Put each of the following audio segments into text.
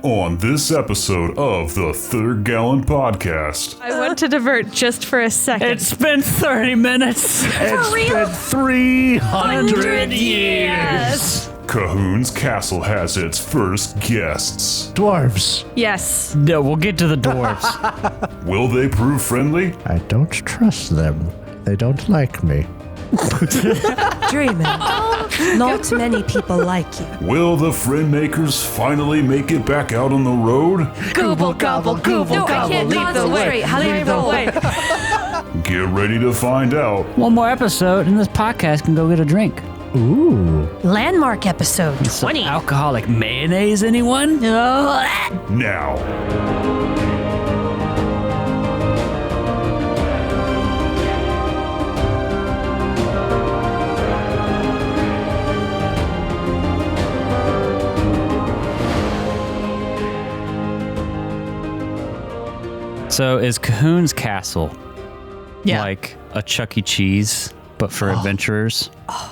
On this episode of the Third Gallon Podcast. I want to divert just for a second. It's been 30 minutes. It's been 300 years. Cahoon's Castle has its first guests. Dwarves. Yes. No, we'll get to the dwarves. Will they prove friendly? I don't trust them. They don't like me. Dreaming. Not many people like you. Will the friend makers finally make it back out on the road? Gobble, gobble, gobble, No, I gobble. can't Lead the way. concentrate. How do I Lead the roll? way. Get ready to find out. One more episode, and this podcast can go get a drink. Ooh. Landmark episode Some 20. alcoholic mayonnaise, anyone? Now. So is Cahoon's Castle Yeah. like a Chuck E. Cheese, but for adventurers?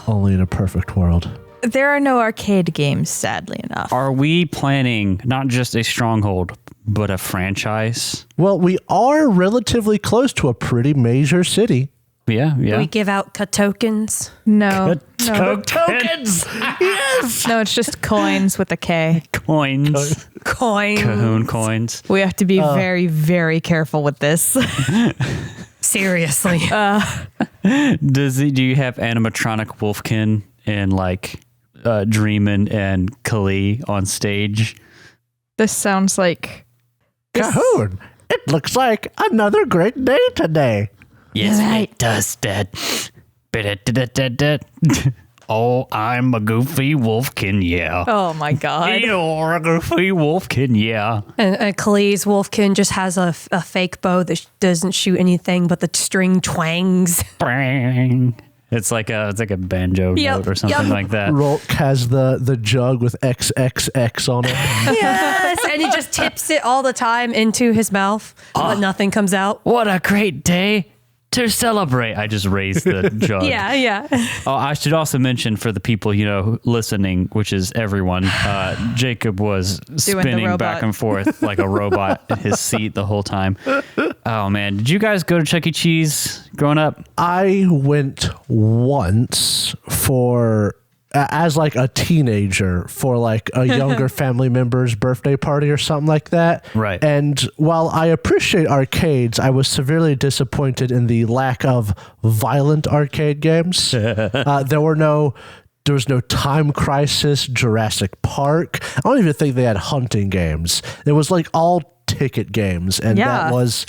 Only in a perfect world. There are no arcade games, sadly enough. Are we planning not just a stronghold, but a franchise? Well, we are relatively close to a pretty major city. Yeah. We give out tokens. No. Tokens! Yes! No, it's just coins with a K. Coins. Coins. Cahoon coins. We have to be very, very careful with this. Seriously. Do you have animatronic Wolfkin and like Dreamin' and Kali on stage? This sounds like... Cahoon, it looks like another great day today. Yes, Right. it does, Dad. Oh, I'm a goofy Wolfkin, yeah. Oh my God. You're a goofy Wolfkin, yeah. And Khalees Wolfkin just has a fake bow that doesn't shoot anything, but the string twangs. Bang. It's like a banjo note or something like that. Rolk has the jug with XXX on it. Yes. And he just tips it all the time into his mouth, but nothing comes out. What a great day to celebrate. I just raised the jug. Yeah. Oh, I should also mention for the people, listening, which is everyone, Jacob was spinning robot. back and forth like a robot in his seat the whole time. Oh, man. Did you guys go to Chuck E. Cheese growing up? I went once as like a teenager for like a younger family member's birthday party or something like that. Right. And while I appreciate arcades, I was severely disappointed in the lack of violent arcade games. There was no Time Crisis, Jurassic Park. I don't even think they had hunting games. It was like all ticket games, and that was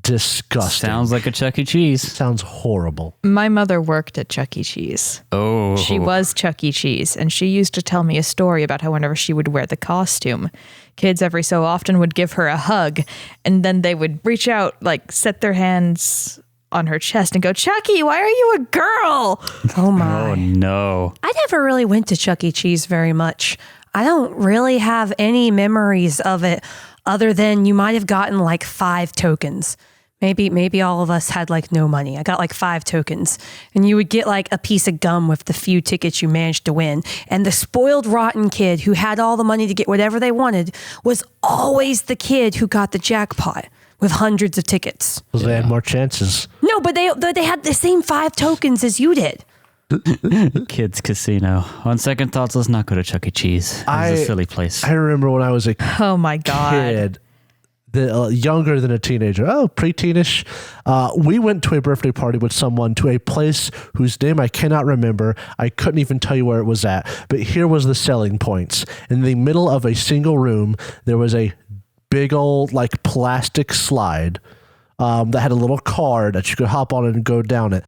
disgusting. Sounds like a Chuck E. Cheese. Sounds horrible. My mother worked at Chuck E. Cheese. Oh. She was Chuck E. Cheese, and she used to tell me a story about how whenever she would wear the costume, kids every so often would give her a hug, and then they would reach out, like set their hands on her chest and go, "Chucky, why are you a girl?" Oh my. Oh, no. I never really went to Chuck E. Cheese very much. I don't really have any memories of it other than you might have gotten like 5 tokens. Maybe all of us had like no money. I got like 5 tokens, and you would get like a piece of gum with the few tickets you managed to win. And the spoiled rotten kid who had all the money to get whatever they wanted was always the kid who got the jackpot with hundreds of tickets. They had more chances. No, but they had the same 5 tokens as you did. Kids Casino. On second thoughts, let's not go to Chuck E. Cheese. It's a silly place. I remember when I was a Oh my God. kid, younger than a teenager, preteenish. We went to a birthday party with someone to a place whose name I cannot remember. I couldn't even tell you where it was at. But here was the selling points. In the middle of a single room, there was a big old like plastic slide that had a little card that you could hop on and go down it.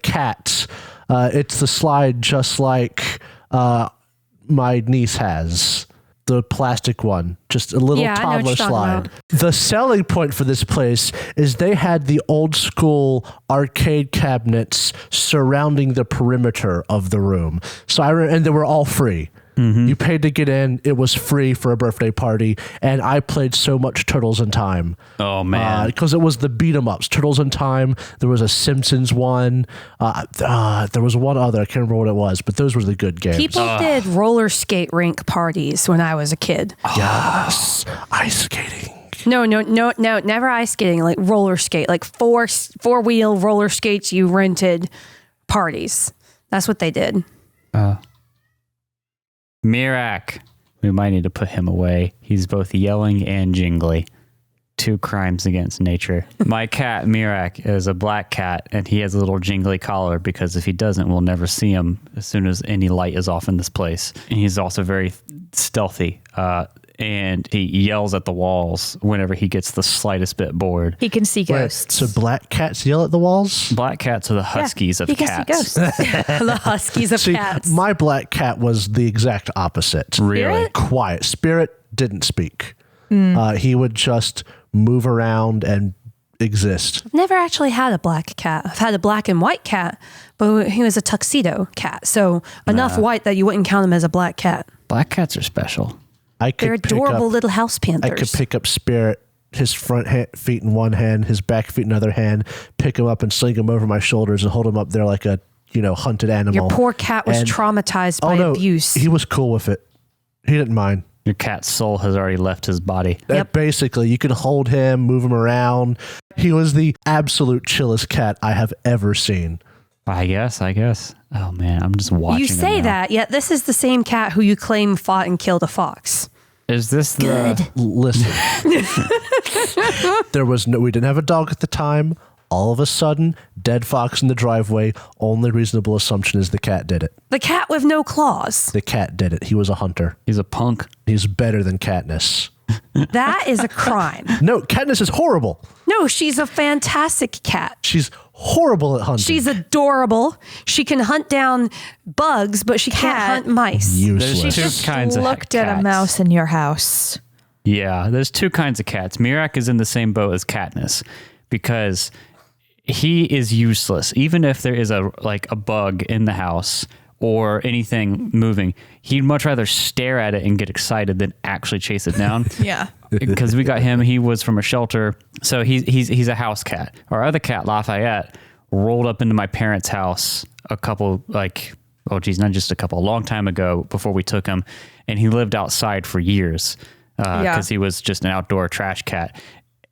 Cats. It's the slide just like my niece has. The plastic one, just a little Yeah, I know what toddler you're talking slide. about. The selling point for this place is they had the old school arcade cabinets surrounding the perimeter of the room. So and they were all free. You paid to get in. It was free for a birthday party, and I played so much Turtles in Time. Oh man, because it was the beat 'em ups. Turtles in Time. There was a Simpsons one. There was one other. I can't remember what it was, but those were the good games. People did roller skate rink parties when I was a kid. Yes, ice skating. No, never ice skating. Like roller skate, like four-wheel roller skates. You rented parties. That's what they did. Mirak. We might need to put him away. He's both yelling and jingly. 2 crimes against nature. My cat, Mirak, is a black cat, and he has a little jingly collar because if he doesn't, we'll never see him as soon as any light is off in this place. And he's also very stealthy, and he yells at the walls whenever he gets the slightest bit bored. He can see ghosts. Wait, so black cats yell at the walls? Black cats are the huskies of he cats. can see ghosts. The huskies of See, cats. my black cat was the exact opposite. Really? Quiet. Spirit didn't speak. He would just move around and exist. I've never actually had a black cat. I've had a black and white cat, but he was a tuxedo cat. So enough white that you wouldn't count him as a black cat. Black cats are special. They're adorable little house panthers. I could pick up Spirit, his front feet in one hand, his back feet in another hand, pick him up and sling him over my shoulders and hold him up there like a hunted animal. Your poor cat was traumatized by abuse. He was cool with it. He didn't mind. Your cat's soul has already left his body. Yep. Basically, you could hold him, move him around. He was the absolute chillest cat I have ever seen. I guess. Oh man, I'm just watching. You say him now. that, yet this is the same cat who you claim fought and killed a fox. Is this the... Listen, we didn't have a dog at the time. All of a sudden, dead fox in the driveway. Only reasonable assumption is the cat did it. The cat with no claws. The cat did it. He was a hunter. He's a punk. He's better than Katniss. That is a crime. No, Katniss is horrible. No, she's a fantastic cat. She's horrible at hunting. She's adorable. She can hunt down bugs, but she can't hunt mice. useless. There's 2 kinds of Looked at a cats. mouse in your house. Yeah, there's 2 kinds of cats. Mirak is in the same boat as Katniss because he is useless. Even if there is a bug in the house or anything moving, he'd much rather stare at it and get excited than actually chase it down. Yeah. Because we got him, he was from a shelter, so he's a house cat. Our other cat, Lafayette, rolled up into my parents' house a long time ago before we took him, and he lived outside for years because he was just an outdoor trash cat.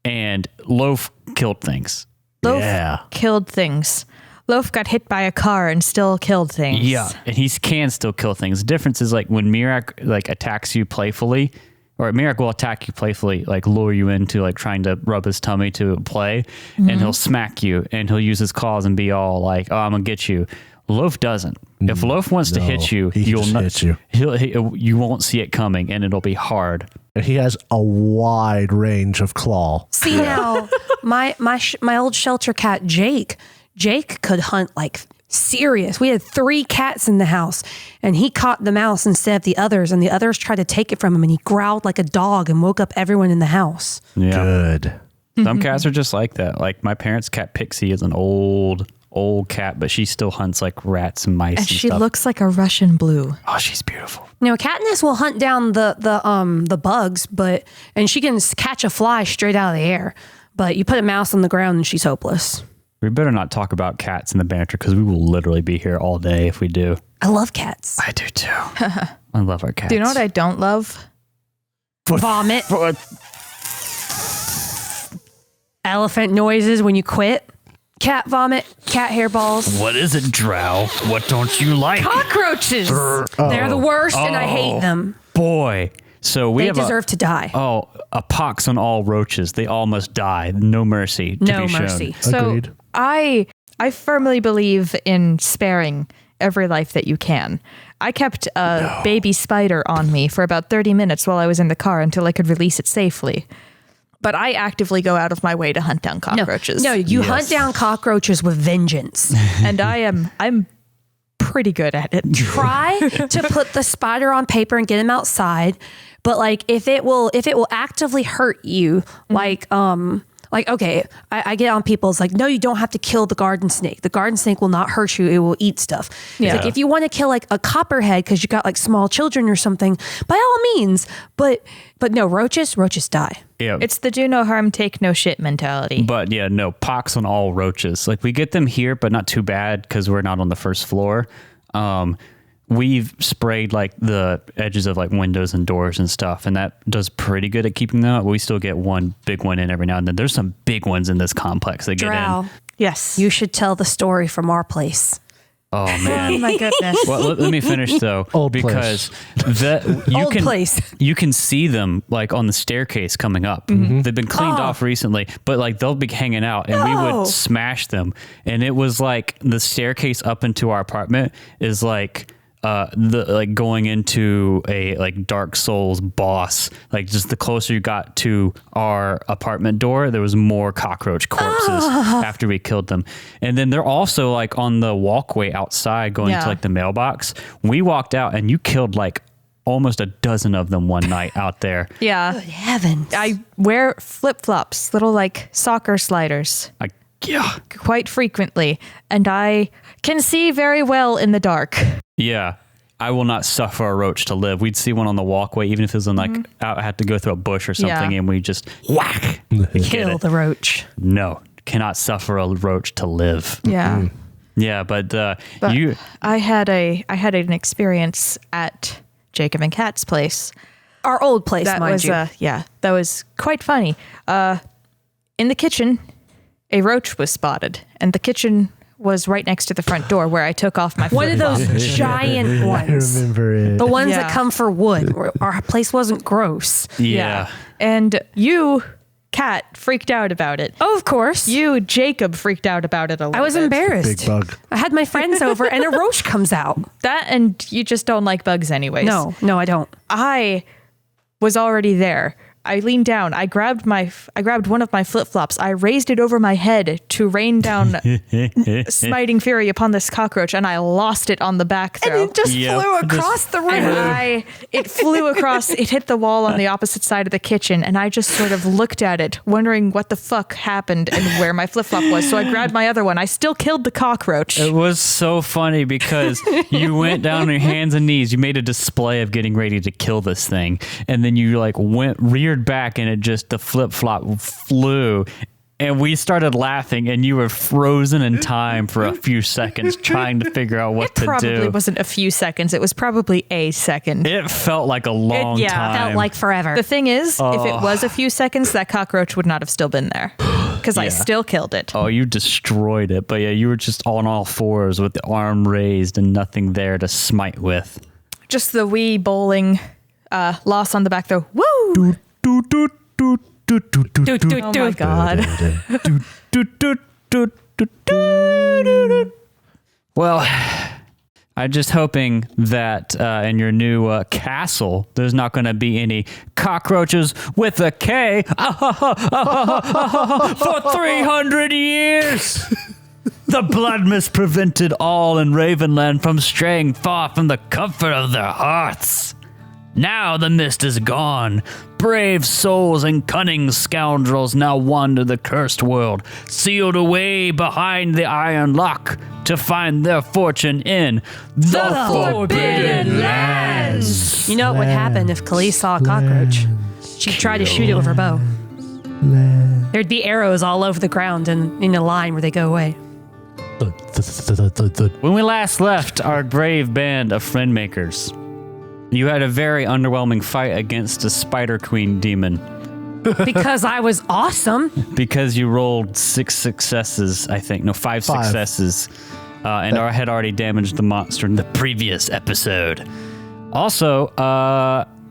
And Loaf killed things. Loaf killed things. Loaf got hit by a car and still killed things. Yeah, and he can still kill things. The difference is when Mirak attacks you playfully, or Mirak will attack you playfully, lure you into trying to rub his tummy to play, and he'll smack you and he'll use his claws and be all like, "Oh, I'm gonna get you." Loaf doesn't. If Loaf wants to hit you, you'll not hit you. You won't see it coming, and it'll be hard. And he has a wide range of claw. See now, my old shelter cat Jake could hunt serious. We had 3 cats in the house, and he caught the mouse instead of the others, and the others tried to take it from him, and he growled like a dog and woke up everyone in the house. Yeah. Good. Some cats are just like that. My parents' cat Pixie is an old cat, but she still hunts rats and mice. And and she stuff. looks like a Russian blue. Oh, she's beautiful. Katniss will hunt down the bugs, and she can catch a fly straight out of the air. But you put a mouse on the ground and she's hopeless. We better not talk about cats in the banter because we will literally be here all day if we do. I love cats. I do too. I love our cats. Do you know what I don't love? Vomit. Elephant noises when you quit. Cat vomit. Cat hairballs. What is it, Drow? What don't you like? Cockroaches. They're the worst, and I hate them. Boy. So we They have deserve to die. a pox on all roaches. They all must die. No mercy. To No be shown. mercy. So Agreed. I firmly believe in sparing every life that you can. I kept a baby spider on me for about 30 minutes while I was in the car until I could release it safely. But I actively go out of my way to hunt down cockroaches. No, you hunt down cockroaches with vengeance. And I'm pretty good at it. Try to put the spider on paper and get him outside. But if it will actively hurt you, Like, okay, I get on people's like, no, you don't have to kill the garden snake. The garden snake will not hurt you. It will eat stuff. Yeah. It's like, if you want to kill like a copperhead because you got like small children or something, by all means. But no, roaches die. Yeah. It's the do no harm, take no shit mentality. But yeah, no, pox on all roaches. Like, we get them here, but not too bad because we're not on the first floor. We've sprayed like the edges of like windows and doors and stuff, and that does pretty good at keeping them up. We still get one big one in every now and then. There's some big ones in this complex that get Drow, in. Yes. you should tell the story from our place. Oh man. Oh my goodness. Well, let me finish though, Old because Old place. you can see them like on the staircase coming up. They've been cleaned off recently, but like they'll be hanging out, and we No. would smash them. And it was like the staircase up into our apartment is like going into a like Dark Souls boss. Like, just the closer you got to our apartment door, there was more cockroach corpses after we killed them. And then they're also like on the walkway outside going Yeah. to like the mailbox. We walked out and you killed like almost a dozen of them one night out there. Yeah. Good heavens. I wear flip-flops, little like soccer sliders, Like, yeah. quite frequently, and I can see very well in the dark. Yeah. I will not suffer a roach to live. We'd see one on the walkway, even if it was in like out, had to go through a bush or something, Yeah. and we just whack. Kill the roach. No, cannot suffer a roach to live. Yeah. Yeah, but But you. I had an experience at Jacob and Kat's place. Our old place, That mind was you. that was quite funny. In the kitchen, a roach was spotted, and the kitchen was right next to the front door where I took off my One of flip-flop. those giant I ones. remember it. The ones Yeah. that come for wood. Our place wasn't gross. Yeah. And you, Kat, freaked out about it. Oh, of course. You, Jacob, freaked out about it a little I was bit. embarrassed. Big bug. I had my friends over and a roach comes out. That, and you just don't like bugs anyways. No, I don't. I was already there. I leaned down. I grabbed one of my flip-flops. I raised it over my head to rain down smiting fury upon this cockroach, and I lost it on the back throw. And it just Yep. flew across the room. And it flew across, it hit the wall on the opposite side of the kitchen, and I just sort of looked at it, wondering what the fuck happened and where my flip-flop was. So I grabbed my other one. I still killed the cockroach. It was so funny because you went down on your hands and knees. You made a display of getting ready to kill this thing, and then you like reared back, and the flip-flop flew. And we started laughing, and you were frozen in time for a few seconds trying to figure out what It to probably do. wasn't a few seconds. It was probably a second. It felt like a long time. Felt like forever. The thing is, if it was a few seconds, that cockroach would not have still been there because I Yeah. still killed it. Oh, you destroyed it. But yeah, you were just on all fours with the arm raised and nothing there to smite with. Just the wee bowling loss on the back throw. Woo! Oh my god. Well, I'm just hoping that in your new castle, there's not going to be any cockroaches with a K for 300 years. The blood mist prevented all in Ravenland from straying far from the comfort of their hearts. Now the mist is gone. Brave souls and cunning scoundrels now wander the cursed world, sealed away behind the iron lock to find their fortune in the Forbidden Lands. You know what would happen if Khalees saw a cockroach? She'd try to shoot it with her bow. There'd be arrows all over the ground and in a line where they go away. When we last left our brave band of friend makers, you had a very underwhelming fight against a Spider Queen demon Because I was awesome. because you rolled 5 successes, and had already damaged the monster in the previous episode. Also,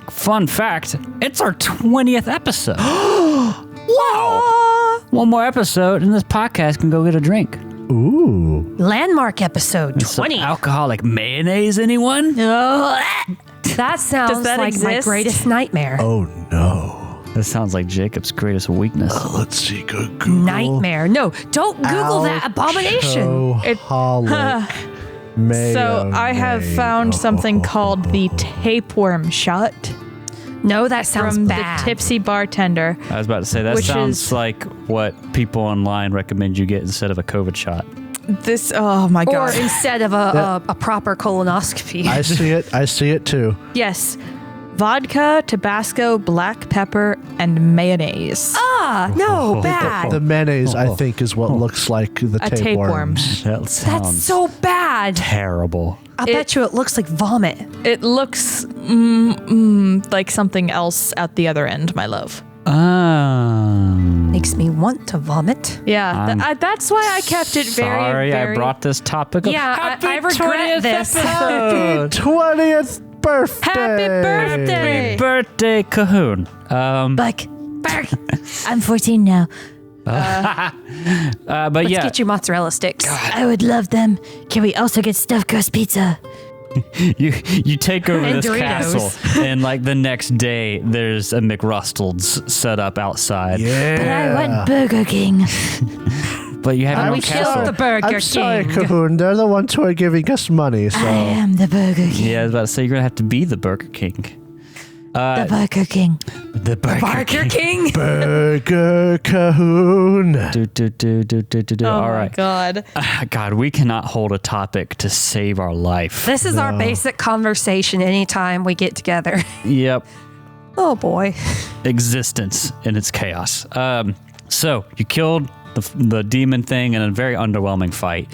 fun fact, it's our 20th episode. Wow! One more episode, and this podcast can go get a drink. Ooh. Landmark episode Some 20. alcoholic mayonnaise, anyone? That sounds Does that like my exist? greatest nightmare. Oh no. That sounds like Jacob's greatest weakness. Let's see. Go Google. Nightmare. No, don't Google that abomination. Alcoholic So I have found something called the tapeworm shot. No, that sounds from bad. the tipsy bartender. I was about to say, that Which sounds is- like what people online recommend you get instead of a COVID shot. This, oh my Or God. instead of a proper colonoscopy. I see it. I see it too. Yes. Vodka, Tabasco, black pepper, and mayonnaise. No, bad. The mayonnaise, I think, is what looks like the A tapeworm. tapeworm. That That's sounds so bad. terrible. I bet you it looks like vomit. It looks like something else at the other end, my love. Makes me want to vomit. Yeah, that's why I kept it very, Sorry, very... I brought this topic up. Yeah, I regret this. episode. 20th birthday. Happy birthday! Birthday, Cahoon. Buck. I'm 14 now. But Let's yeah, get you mozzarella sticks. I would love them. Can we also get stuffed crust pizza? you take over And this Doritos. castle, and like the next day, there's a McRustled's set up outside. Yeah. But I want Burger King. But you have no we castle. killed the Burger I'm sorry, King. Cahoon. They're the ones who are giving us money. So I am the Burger King. Yeah, I was about to say you're gonna have to be the Burger King. The Burger King. The Burger King. Burger Cahoon. Oh All my right. God. God, we cannot hold a topic to save our life. This is our basic conversation anytime we get together. Yep. Oh boy. Existence in its chaos. So you killed the demon thing in a very underwhelming fight.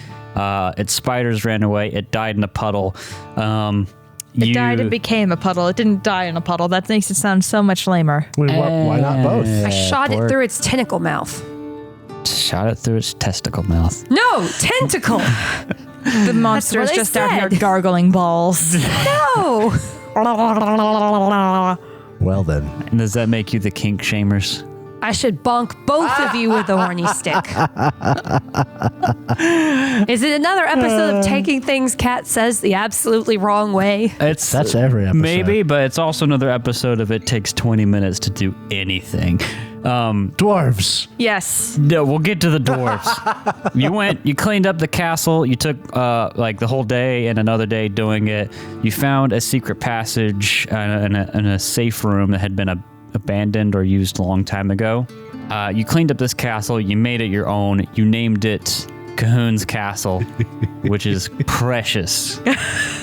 Its spiders ran away. It died in a puddle. It died and became a puddle. It didn't die in a puddle. That makes it sound so much lamer. Why not both? I shot it Borg. through its tentacle mouth. Shot it through its testicle mouth. No, tentacle. The monster is what I just out here said. gargling balls. No. Well then. And does that make you the kink shamers? I should bonk both of you with a horny stick. Is it another episode of Taking Things Kat Says the absolutely wrong way? That's every episode. Maybe, but it's also another episode of It Takes 20 Minutes to Do Anything. Dwarves. Yes. No, we'll get to the dwarves. You cleaned up the castle. You took like the whole day and another day doing it. You found a secret passage in a safe room that had been abandoned or used a long time ago. You cleaned up this castle. You made it your own. You named it Cahoon's Castle, which is precious.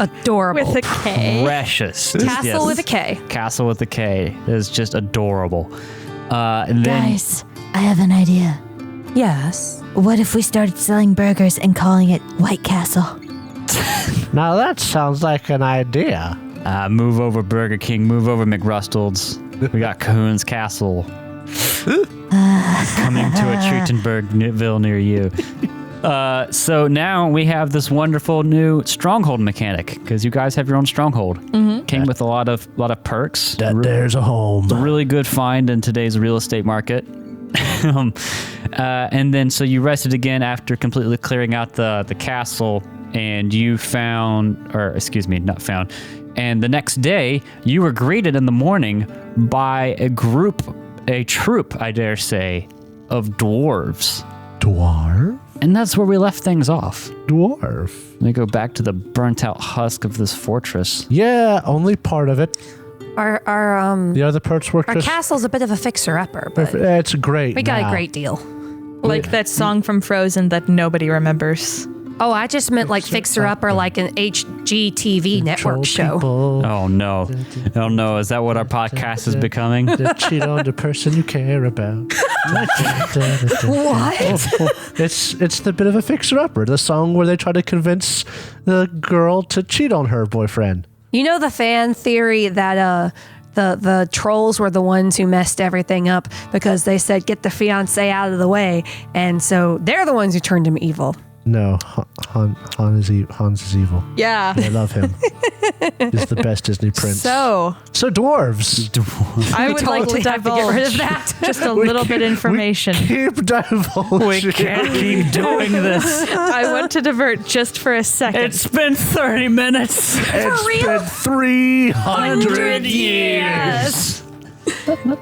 Adorable. With a K. Precious. Castle Yes. with a K. Castle with a K. It's just adorable. And then Guys, I have an idea. Yes. What if we started selling burgers and calling it White Castle? Now that sounds like an idea. move over Burger King, move over McRustled's. We got Cahoon's Castle coming to a Treatenbergville near you. So now we have this wonderful new stronghold mechanic because you guys have your own stronghold. Mm-hmm. Came with a lot of perks. There's a home. Really good find in today's real estate market. And then so you rested again after completely clearing out the castle, and you found, or excuse me, not found. And the next day, you were greeted in the morning by a troupe, I dare say, of dwarves. Dwarf? And that's where we left things off. Dwarf. We go back to the burnt out husk of this fortress. Yeah, only part of it. Our The other parts were just... castle's a bit of a fixer-upper, but It's great. we got now. a great deal. Like that song from Frozen that nobody remembers. Oh, I just meant like fixer-upper, like an HGTV network Troll show. people Oh no. Oh no, is that what our podcast is becoming? that cheat on the person you care about. What? It's the bit of a fixer-upper, the song where they try to convince the girl to cheat on her boyfriend. You know the fan theory that the trolls were the ones who messed everything up because they said get the fiance out of the way, and so they're the ones who turned him evil. No, Hans is evil. Yeah. I love him. He's the best Disney prince. So So dwarves. I would like to totally have to get rid of divulge that. just a little bit information. Keep divulging. We can't keep doing this. I want to divert just for a second. It's been 30 minutes. It's been 300 years.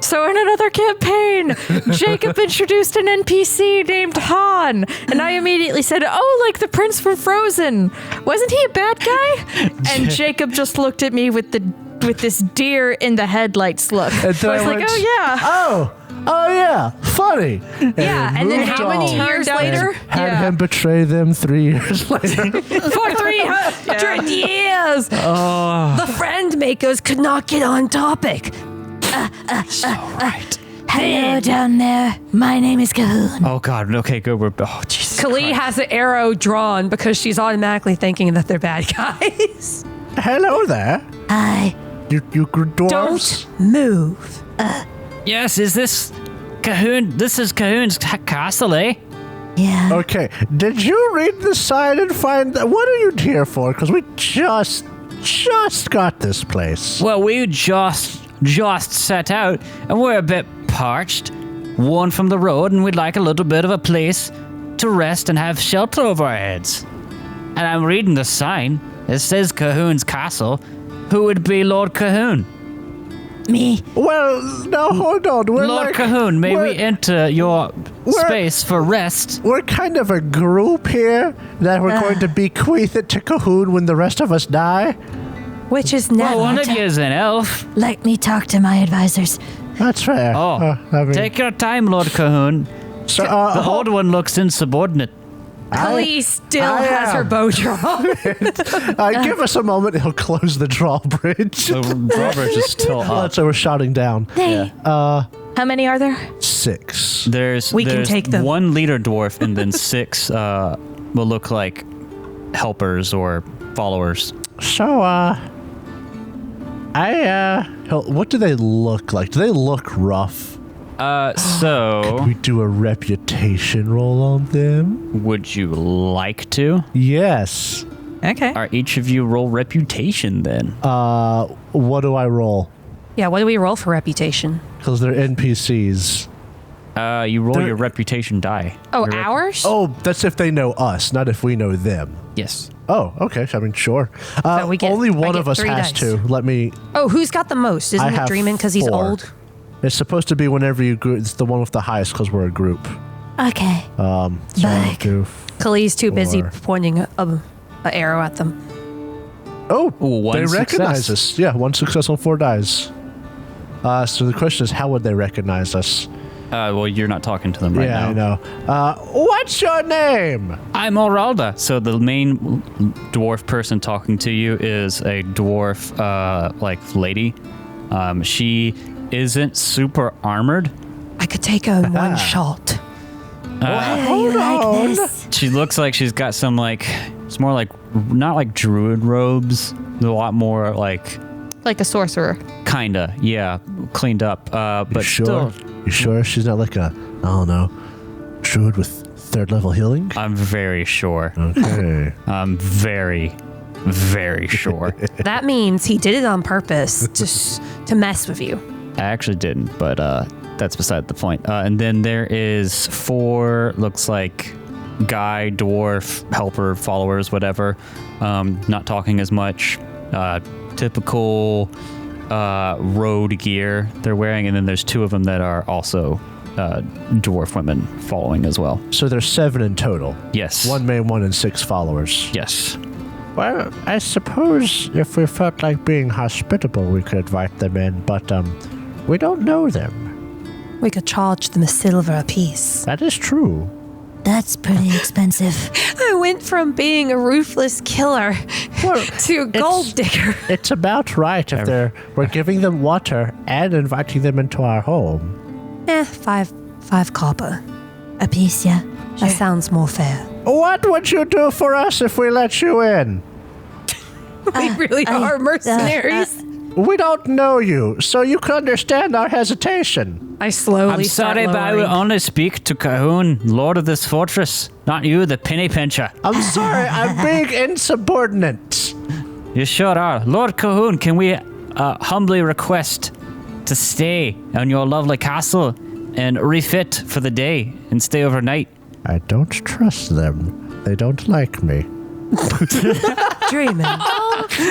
So in another campaign, Jacob introduced an NPC named Han, and I immediately said, "Oh, like the prince from Frozen. Wasn't he a bad guy?" And Jacob just looked at me with the with this deer in the headlights look. And So I was like, oh yeah, funny. Yeah, and then how many years later? Had him betray them 3 years later. For 300 years! The friend makers could not get on topic. Hello down there. My name is Cahoon. Oh God. Okay, good. Jesus. Kali Christ. has an arrow drawn because she's automatically thinking that they're bad guys. Hello there. Hi. You dwarves. Don't move. Yes, is this Cahoon? This is Cahoon's castle, eh? Yeah. Okay, did you read the sign and find that? What are you here for? Because we just got this place. Well, we just set out, and we're a bit parched, worn from the road, and we'd like a little bit of a place to rest and have shelter over our heads. And I'm reading the sign. It says Cahoon's castle. Who would be Lord Cahoon? Me. Well, now hold on. We're Lord Cahoon, may we enter your space for rest? We're kind of a group here that we're going to bequeath it to Cahoon when the rest of us die. Which is Well, never. one of you is an elf. Let me talk to my advisors. That's fair. Oh, I mean, take your time, Lord Cahoon. so, The old one looks insubordinate. Kali still has her bow drawn. give us a moment. He'll close the drawbridge. The drawbridge is still up. So we're shouting down. Hey. How many are there? 6. There's can take them. one leader dwarf and then 6 will look like helpers or followers. So, what do they look like? Do they look rough? So We do a reputation roll on them? would you like to? Yes. Okay. All right, each of you roll reputation then. What do I roll? Yeah, what do we roll for reputation? Because they're NPCs. You roll They're- your reputation die. Oh, Your ours? Oh, that's if they know us, not if we know them. Yes. Oh, okay. I mean, sure. we get- only I one get of us 3 has dice. to. Let me. Oh, who's got the most? I Isn't it have Dreamin' because he's 4. old? It's supposed to be whenever you group. It's the one with the highest because we're a group. Okay. So I'll Back. do. Kali's too busy 4. pointing an arrow at them. Oh, Ooh, one they recognize success. us. Yeah, 1 success on 4 dice. So the question is, how would they recognize us? Well, you're not talking to them right now. I know. What's your name? I'm Oralda. So the main dwarf person talking to you is a dwarf, lady. She isn't super armored. I could take her in one shot. Why are you like this? She looks like she's got some it's more like not like druid robes. A lot more like Like a sorcerer. kinda, yeah, cleaned up. But sure? still, You sure she's not like a, I don't know, druid with 3rd level healing? I'm very sure. Okay. I'm very, very sure. That means he did it on purpose to mess with you. I actually didn't, but that's beside the point. And then there is 4, looks like guy, dwarf, helper, followers, whatever. Not talking as much. Typical road gear they're wearing, and then there's 2 of them that are also dwarf women following as well. So there's 7 in total. Yes. 1 main one and 6 followers. Yes. Well, I suppose if we felt like being hospitable, we could invite them in, but we don't know them. We could charge them $1 apiece. That is true. That's pretty expensive. I went from being a ruthless killer to a gold digger. It's about right if we're giving them water and inviting them into our home. 5 copper. A piece, yeah. That sounds more fair. What would you do for us if we let you in? We really are mercenaries. We don't know you, so you can understand our hesitation. I slowly I'm sorry, but I will only speak to Cahoon, lord of this fortress, not you, the penny pincher. I'm sorry, I'm being insubordinate. You sure are. Lord Cahoon, can we humbly request to stay on your lovely castle and refit for the day and stay overnight? I don't trust them. They don't like me. Dreaming.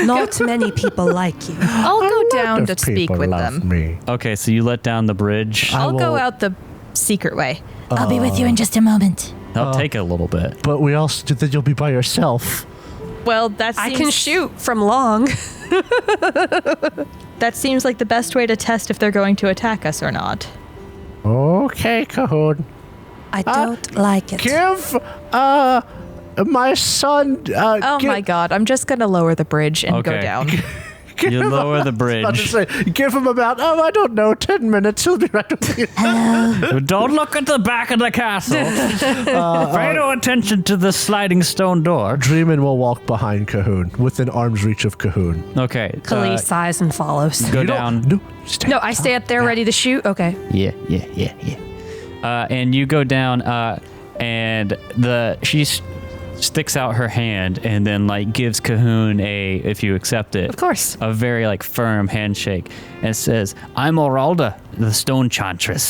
Not many people like you. I'll go A down lot to of speak people with love them. me. Okay, so you let down the bridge. I'll go will- out the secret way. I'll be with you in just a moment. That'll take a little bit. But we also that you'll be by yourself. Well, that's I can shoot from long. That seems like the best way to test if they're going to attack us or not. Okay, Cahoon. I don't like it. Give my son. Oh my god, I'm just gonna lower the bridge and go Okay. down. You lower the About to bridge. say, give him about, I don't know, 10 minutes. He'll be right with you. Don't look at the back of the castle. Pay no attention to the sliding stone door. Dreamin will walk behind Cahoon, within arm's reach of Cahoon. Okay. Kali sighs and follows. Go down. No, stay. No, I stay up there ready to shoot. Okay. Yeah. And you go down, and she sticks out her hand and then like gives Cahoon if you accept it, Of course. a very like firm handshake, and says, "I'm Oralda, the Stone Chantress."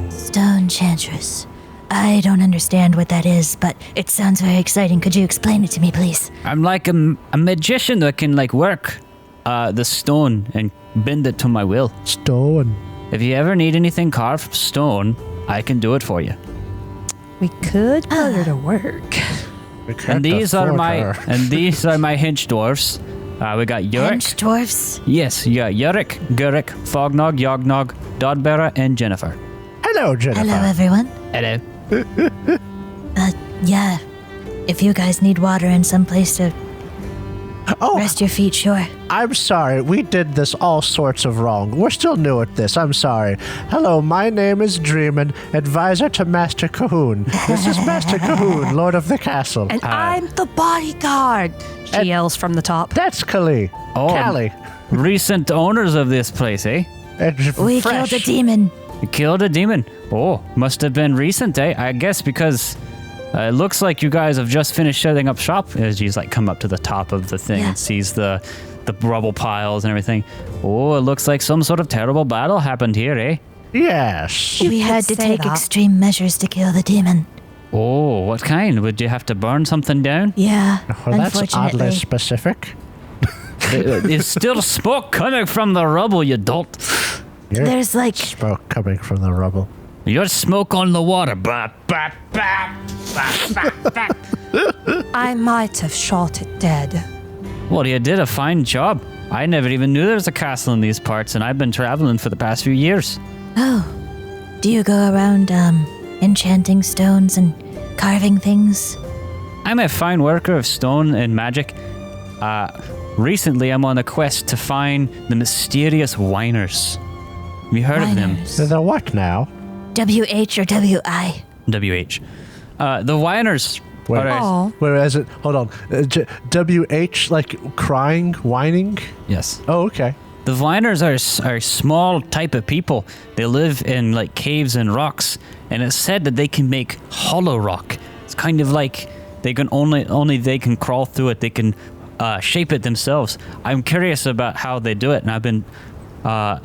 Stone Chantress. I don't understand what that is, but it sounds very exciting. Could you explain it to me, please? I'm like a magician that can like work the stone and bend it to my will. Stone. If you ever need anything carved from stone, I can do it for you. We could put her to work. We can't And these are afford my her. hench dwarves. We got Yorick. Hench dwarfs? Yes, you got Yorick, Gurick, Fognog, Yognog, Dodbearer, and Jennifer. Hello, Jennifer. Hello, everyone. Hello. Yeah. If you guys need water and some place to Oh, rest your feet, sure. I'm sorry. We did this all sorts of wrong. We're still new at this. I'm sorry. Hello, my name is Dreamin, advisor to Master Cahoon. This is Master Cahoon, Lord of the Castle. And I'm the bodyguard. She yells from the top. That's Kali. Oh. Callie. Recent owners of this place, eh? It's We fresh. killed a demon. You killed a demon. Oh, must have been recent, eh? I guess because it looks like you guys have just finished setting up shop. As you like come up to the top of the thing Yeah. and sees the rubble piles and everything. Oh, it looks like some sort of terrible battle happened here, eh? Yes. We had to could say take that. extreme measures to kill the demon. Oh, what kind? Would you have to burn something down? Yeah, Well, that's oddly unfortunately. specific. There's still smoke coming from the rubble, you dolt. There's There's like, smoke coming from the rubble. You're smoke on the water. Bah, bah, bah, bah, bah, bah. I might have shot it dead. Well, you did a fine job. I never even knew there was a castle in these parts, and I've been traveling for the past few years. do you go around enchanting stones and carving things? I'm a fine worker of stone and magic. Recently, I'm on a quest to find the mysterious whiners. Have you heard of them? Miners. The what now? WH or WI? WH. The whiners. Wait. are a- Oh. Whereas it, hold on, WH, like crying, whining? Yes. Oh, okay. The Viners are a small type of people. They live in like caves and rocks, and it's said that they can make hollow rock. It's kind of like they can only they can crawl through it. They can shape it themselves. I'm curious about how they do it, and I've been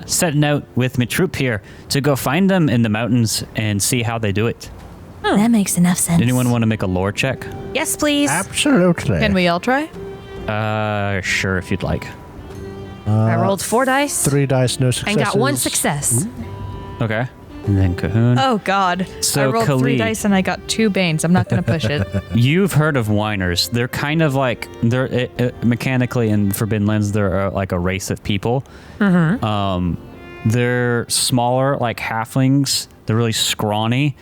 setting out with my troop here to go find them in the mountains and see how they do it. That makes enough sense. Anyone want to make a lore check? Yes, please. Absolutely. Can we all try? Sure, if you'd like. I rolled 4 dice 3 dice, no and successes. got 1 success. Okay. And then Cahoon. Oh God! So, I rolled Khalid. 3 dice and I got 2 banes. I'm not gonna push it. You've heard of whiners. They're kind of like, they're mechanically in Forbidden Lands, they're like a race of people. They're smaller, like halflings. They're really scrawny.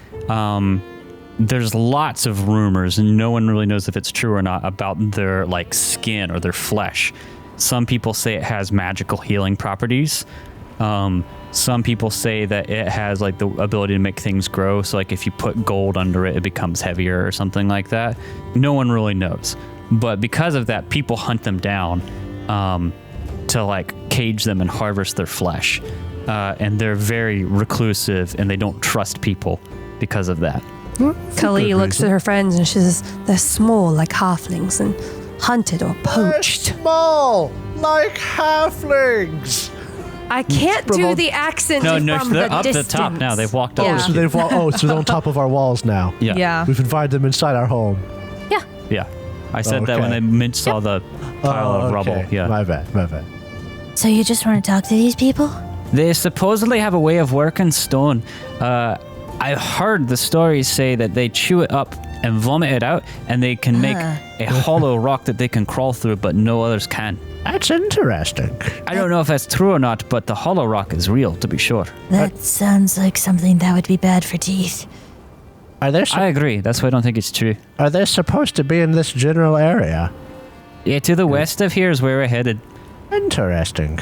There's lots of rumors, and no one really knows if it's true or not, about their like skin or their flesh. Some people say it has magical healing properties. Some people say that it has like the ability to make things grow. So like if you put gold under it, it becomes heavier or something like that. No one really knows. But because of that, people hunt them down to like cage them and harvest their flesh. And they're very reclusive, and they don't trust people because of that. Kali looks at her friends and she says, they're small like halflings and hunted or poached. Small, like halflings. I can't do the accent No, from they're the up distance. the top now. They've walked Yeah. up. So they've so they're on top of our walls now. Yeah. Yeah. We've invited them inside our home. Yeah. I said that when Okay. I saw the pile of rubble. okay. Yeah. My bad. So you just want to talk to these people? They supposedly have a way of working stone. I've heard the stories say that they chew it up and vomit it out, and they can make a hollow rock that they can crawl through, but no others can. That's interesting. I don't know if that's true or not, but the hollow rock is real, to be sure. That sounds like something that would be bad for teeth. Are they I agree. That's why I don't think it's true. are they supposed to be in this general area? Yeah, to the west of here is where we're headed. Interesting.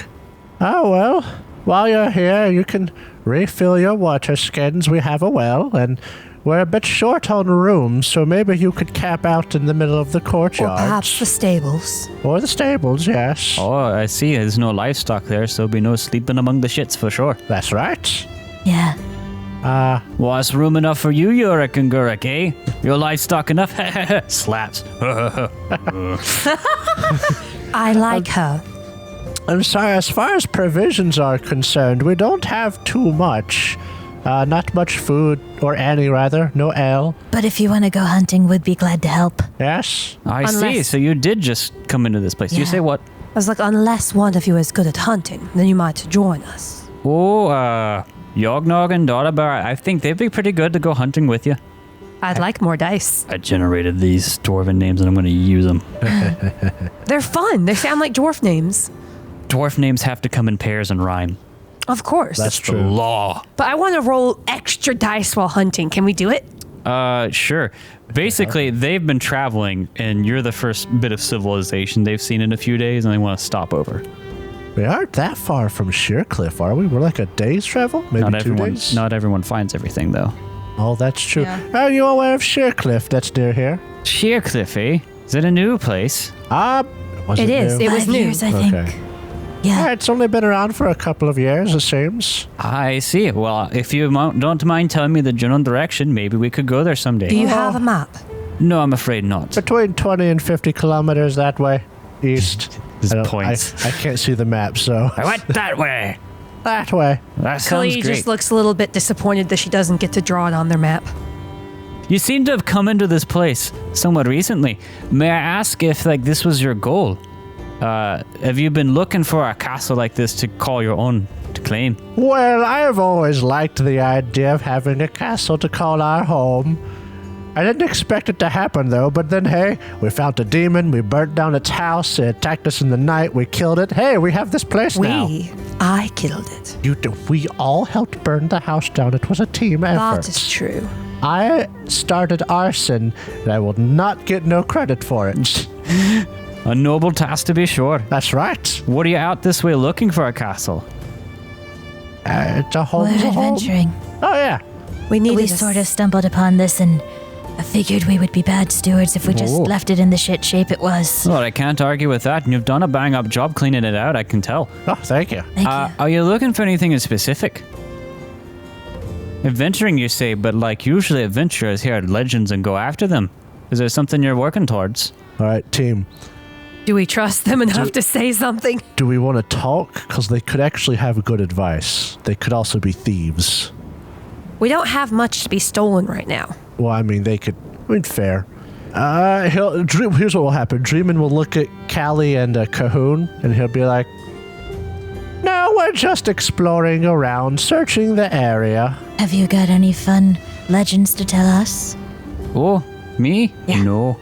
Oh, well, while you're here, you can refill your water skins. We have a well, and we're a bit short on room, so maybe you could camp out in the middle of the Or courtyard. perhaps the stables. Or the stables, yes. Oh, I see. There's no livestock there, so there'll be no sleeping among the shits for sure. That's right. Yeah. Well, that's room enough for you, Yurik and Gurik, eh? Your livestock enough? Slaps. I like her. I'm sorry, as far as provisions are concerned, we don't have too much. Not much food, or any rather, no ale. But if you want to go hunting, we'd be glad to help. Yes? I see. Unless- So you did just come into this place. You Yeah. say what? I was like, unless one of you is good at hunting, then you might join us. Oh, Yognog and Dodabar, I think they'd be pretty good to go hunting with you. I'd like more dice. I generated these dwarven names and I'm going to use them. They're fun. They sound like dwarf names. Dwarf names have to come in pairs and rhyme. Of course. That's The true. law. But I want to roll extra dice while hunting. Can we do it? Sure. Basically, they've been traveling and you're the first bit of civilization they've seen in a few days and they want to stop over. We aren't that far from Sheercliff, are we? We're like a day's travel? Maybe Not 2 everyone, days? not everyone finds everything though. Oh, that's true. Yeah. Are you aware of Sheercliff that's near here? Sheercliff, eh? Is it a new place? Was It is. new? It was 5 new. years, I think. Okay. Yeah. Yeah, it's only been around for a couple of years, it seems. I see. Well, if you don't mind telling me the general direction, maybe we could go there someday. Do you have a map? No, I'm afraid not. Between 20 and 50 kilometers that way, east. His I don't- points. I can't see the map, so I went that way. that way. That sounds Kali great. just looks a little bit disappointed that she doesn't get to draw it on their map. You seem to have come into this place somewhat recently. May I ask if this was your goal? Have you been looking for a castle like this to call your own, to claim? Well, I've always liked the idea of having a castle to call our home. I didn't expect it to happen, though, but then, hey, we found a demon, we burnt down its house, it attacked us in the night, we killed it. Hey, we have this place now. I killed it. We all helped burn the house down. It was a team effort. That is true. I started arson, and I will not get no credit for it. A noble task to be sure. That's right. What are you out this way looking for a castle? It's a home. We're adventuring. Oh, yeah. We need We sort of stumbled upon this and I figured we would be bad stewards if we just Oh. left it in the shit shape it was. Well, I can't argue with that. You've done a bang-up job cleaning it out, I can tell. Oh, thank you. Thank you. Are you looking for anything in specific? Adventuring, you say, but usually adventurers hear legends and go after them. Is there something you're working towards? All right, team. Do we trust them enough to say something? Do we want to talk? Because they could actually have good advice. They could also be thieves. We don't have much to be stolen right now. Well, I mean, they could. I mean, fair. Here's what will happen. Dreamin will look at Callie and Cahoon, and he'll be like, "No, we're just exploring around, searching the area." Have you got any fun legends to tell us? Oh, me? Yeah. No.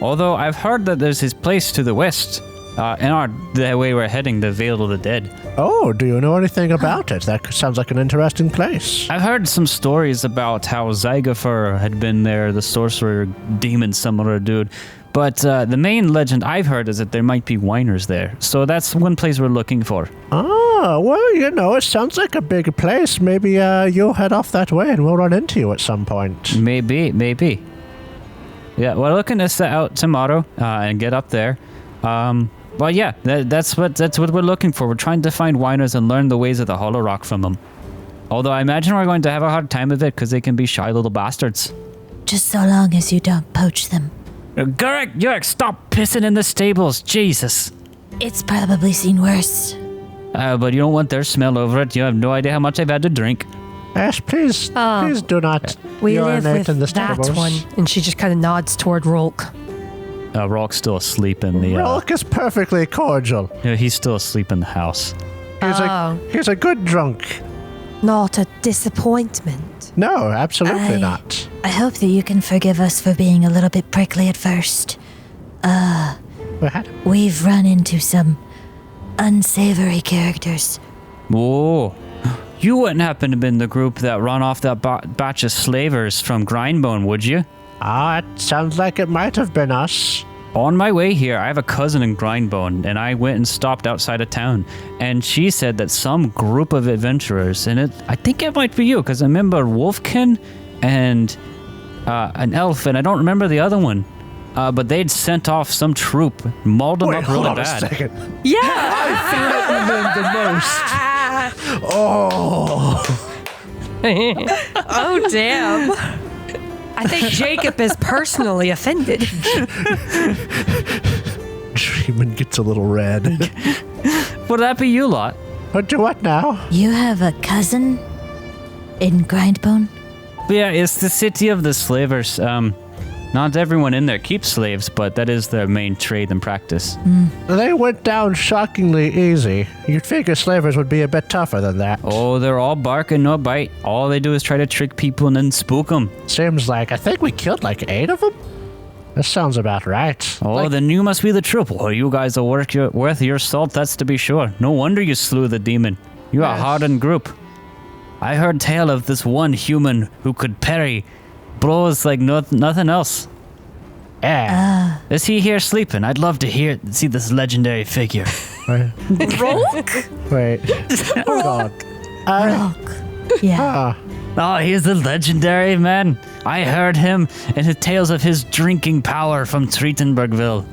Although I've heard that there's this place to the west, the way we're heading, the Vale of the Dead. Oh, do you know anything about it? That sounds like an interesting place. I've heard some stories about how Zygofer had been there, the sorcerer, demon summoner dude. But the main legend I've heard is that there might be whiners there. So that's one place we're looking for. Oh, well, it sounds like a big place. Maybe you'll head off that way and we'll run into you at some point. Maybe. Yeah, we're looking to set out tomorrow and get up there. But yeah, that's what we're looking for. We're trying to find whiners and learn the ways of the Hollow Rock from them. Although I imagine we're going to have a hard time of it because they can be shy little bastards. Just so long as you don't poach them. Gurik, stop pissing in the stables, Jesus. It's probably seen worse. But you don't want their smell over it. You have no idea how much I've had to drink. Yes, please do not We live urinate in the with that stables. one. And she just kind of nods toward Rolk. Rock's still asleep in the... Rolk is perfectly cordial. he's still asleep in the house. He's a good drunk. Not a disappointment. No, absolutely not. I hope that you can forgive us for being a little bit prickly at first. What? We've run into some unsavory characters. Whoa. You wouldn't happen to be in the group that run off that batch of slavers from Grindbone, would you? It sounds like it might have been us. On my way here, I have a cousin in Grindbone, and I went and stopped outside of town, and she said that some group of adventurers, and I think it might be you, because I remember Wolfkin and an elf, and I don't remember the other one, but they'd sent off some troop, mauled them up really hold on bad. a second. Yeah. I threatened them the most. Oh. Oh, damn. I think Jacob is personally offended. Dreamin gets a little red. Would that be you lot? What now? You have a cousin in Grindbone? Yeah, it's the city of the slavers. Not everyone in there keeps slaves, but that is their main trade and practice. They went down shockingly easy. You'd figure slavers would be a bit tougher than that. Oh, they're all bark and no bite. All they do is try to trick people and then spook them. Seems like, I think we killed like 8 of them? That sounds about right. Oh, then you must be the troupe. Oh, you guys are worth your salt, that's to be sure. No wonder you slew the demon. You are a hardened group. I heard tale of this one human who could parry blows like nothing else. Yeah. Is he here sleeping? I'd love to see this legendary figure. Wait. Hold on. Yeah. Oh, he's the legendary man. I heard him and his tales of his drinking power from Treatenbergville.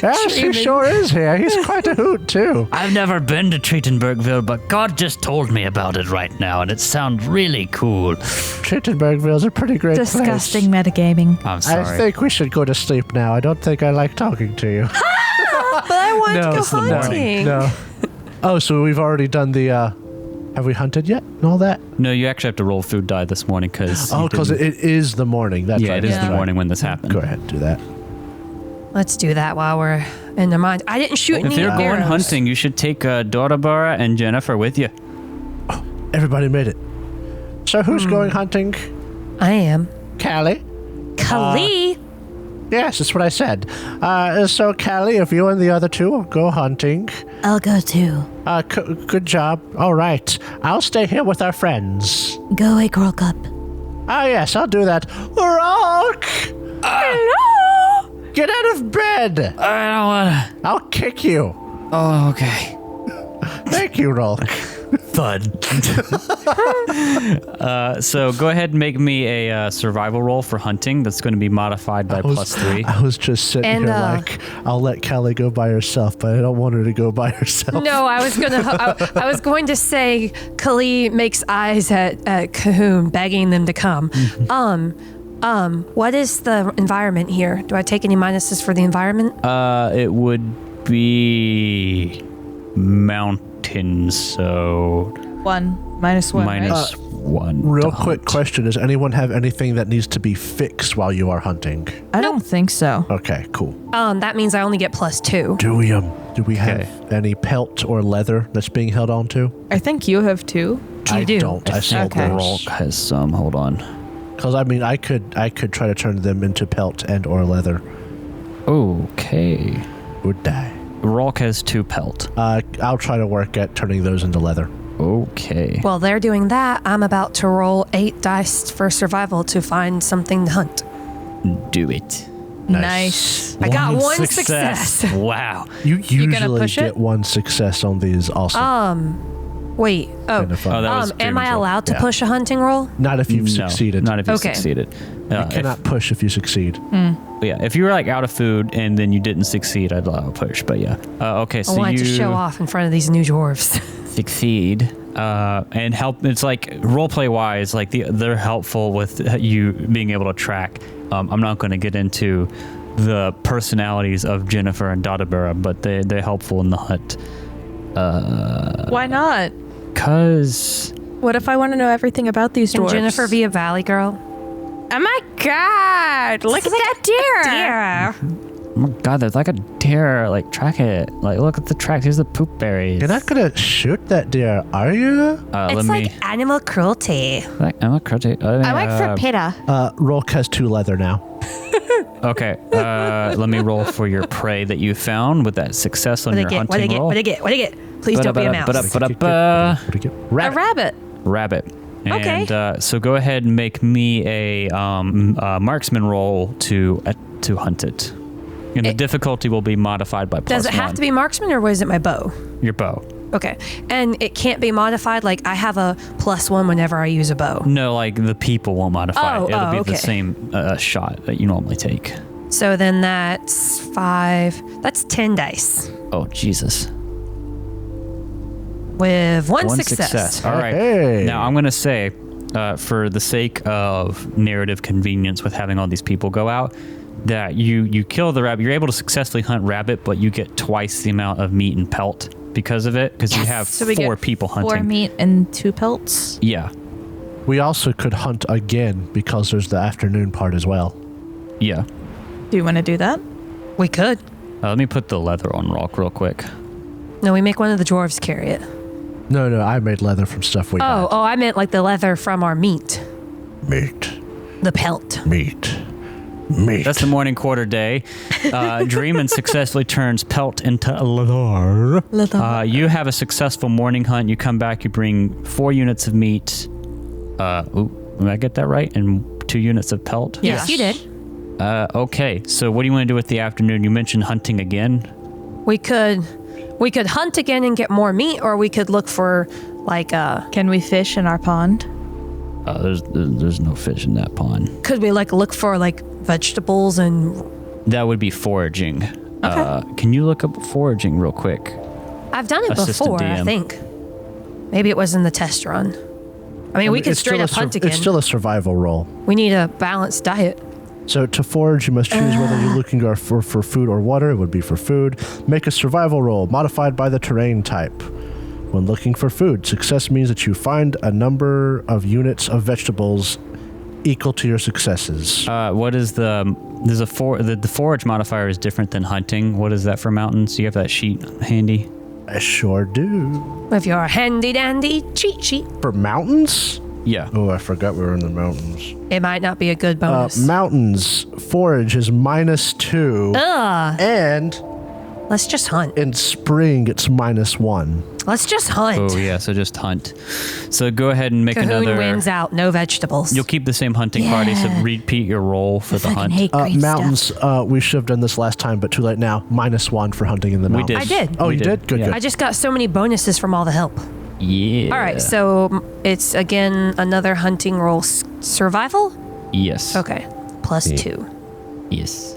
Yes, he sure is here. He's quite a hoot, too. I've never been to Treatenbergville, but God just told me about it right now, and it sounds really cool. Trittenbergville's a pretty great Disgusting place. metagaming. I'm sorry. I think we should go to sleep now. I don't think I like talking to you. But I want to it's the go morning. hunting. No. Oh, so we've already done the, have we hunted yet and all that? No, you actually have to roll food die this morning because... Oh, because it is the morning. That's Yeah, right. it is That's the right. morning when this happened. Go ahead, do that. Let's do that while we're in the mine. I didn't shoot If any you're going arrows. hunting, you should take Dorabara and Jennifer with you. Everybody made it. So who's going hunting? I am. Callie? Kali. Yes, that's what I said. So Callie, if you and the other two will go hunting. I'll go too. Good job. All right. I'll stay here with our friends. Go wake Roll Up. Yes, I'll do that. Rock! Hello. Get out of bed! I don't want to... I'll kick you. Oh, okay. Thank you, Rolk. Thud. So go ahead and make me a survival roll for hunting. That's going to be modified by +3. I was just sitting And, here like, I'll let Callie go by herself, but I don't want her to go by herself. No, I was going to say Kali makes eyes at Cahoon, begging them to come. What is the environment here? Do I take any minuses for the environment? It would be mountains, so 1 minus 1. right? minus 1. Real to quick hunt. question. Does anyone have anything that needs to be fixed while you are hunting? I don't think so. Okay, cool. That means I only get +2. Do we have any pelt or leather that's being held on to? I think you have 2. I do. don't. I sold Okay. those. Rolk has some. Hold on. Because, I mean, I could try to turn them into pelt and or leather. Okay. Would die. Rolk has 2 pelt. I'll try to work at turning those into leather. Okay. While they're doing that, I'm about to roll 8 dice for survival to find something to hunt. Do it. Nice. I got one success. Wow. You gonna usually push get it? one success on these also. Wait. Kind of fun. Oh, that was am Dream's I roll. allowed to Yeah. push a hunting roll? Not if you've No, succeeded. Not if you Okay. succeeded. You cannot push if you succeed. Yeah, if you were like out of food and then you didn't succeed, I'd allow a push. But yeah. Okay, I so wanted you to show off in front of these new dwarves. succeed and help. It's like roleplay wise, like they're helpful with you being able to track. I'm not going to get into the personalities of Jennifer and Dadabura, but they're helpful in the hunt. Why not? Cause What if I want to know everything about these Can dwarves? Jennifer be a valley girl? Oh my god! Look at that deer! Oh my god, there's like a deer. Like, track it. Like, look at the tracks. Here's the poop berries. You're not gonna shoot that deer, are you? It's like animal cruelty. I'm a cruelty. I like for PETA. Rolk has 2 leather now. Okay, let me roll for your prey that you found with that success on your hunting roll. What do you get? Please don't be a mouse. What do you get? A rabbit. Rabbit. Okay. And so go ahead and make me a marksman roll to hunt it. And the difficulty will be modified by +1. Does it have to be marksman or was it my bow? Your bow. Okay. And it can't be modified? Like, I have a +1 whenever I use a bow. No, like the people won't modify it. It'll be okay. the same shot that you normally take. So then that's 5. That's 10 dice. Oh, Jesus. With one success. All right. Hey. Now I'm going to say, for the sake of narrative convenience with having all these people go out, that you kill the rabbit. You're able to successfully hunt rabbit, but you get twice the amount of meat and pelt because of it, because you have So we 4 get people hunting. 4 meat and 2 pelts. Yeah. We also could hunt again because there's the afternoon part as well. Yeah. Do you want to do that? We could. Let me put the leather on rock real quick. No, we make one of the dwarves carry it. No, I made leather from stuff we had. Oh, I meant like the leather from our meat. Meat. The pelt. Meat. That's the morning quarter day. Dreamin successfully turns pelt into leather. You have a successful morning hunt. You come back, you bring 4 units of meat. Did I get that right? And 2 units of pelt? Yes, you did. Okay, so what do you want to do with the afternoon? You mentioned hunting again. We could hunt again and get more meat, or we could look for like Can we fish in our pond? There's no fish in that pond. could we like look for like vegetables and That would be foraging. Okay. Can you look up foraging real quick? I've done it Assistant before, I DM. think. Maybe it was in the test run. I mean, we could it's straight still up hunt again. It's still a survival roll. We need a balanced diet. So to forage, you must choose whether you're looking for food or water. It would be for food. Make a survival roll modified by the terrain type. When looking for food, success means that you find a number of units of vegetables equal to your successes. What is the forage modifier is different than hunting. What is that for mountains? Do you have that sheet handy? I sure do. With your handy dandy cheat sheet. For mountains? Yeah. Oh, I forgot we were in the mountains. It might not be a good bonus. Mountains, forage is -2. And Let's just hunt. in spring, it's -1. Let's just hunt. Oh yeah. So just hunt. So go ahead and make Cahoon another. wins out. No vegetables. You'll keep the same hunting party. So repeat your roll for the Fucking hunt. hate green Mountains, we should have done this last time, but too late now. -1 for hunting in the We mountains. did. I did. Oh, We you did? Good, Yeah. good. I just got so many bonuses from all the help. Yeah. All right, so it's again another hunting roll. Survival? Yes. Okay. +2. Yes.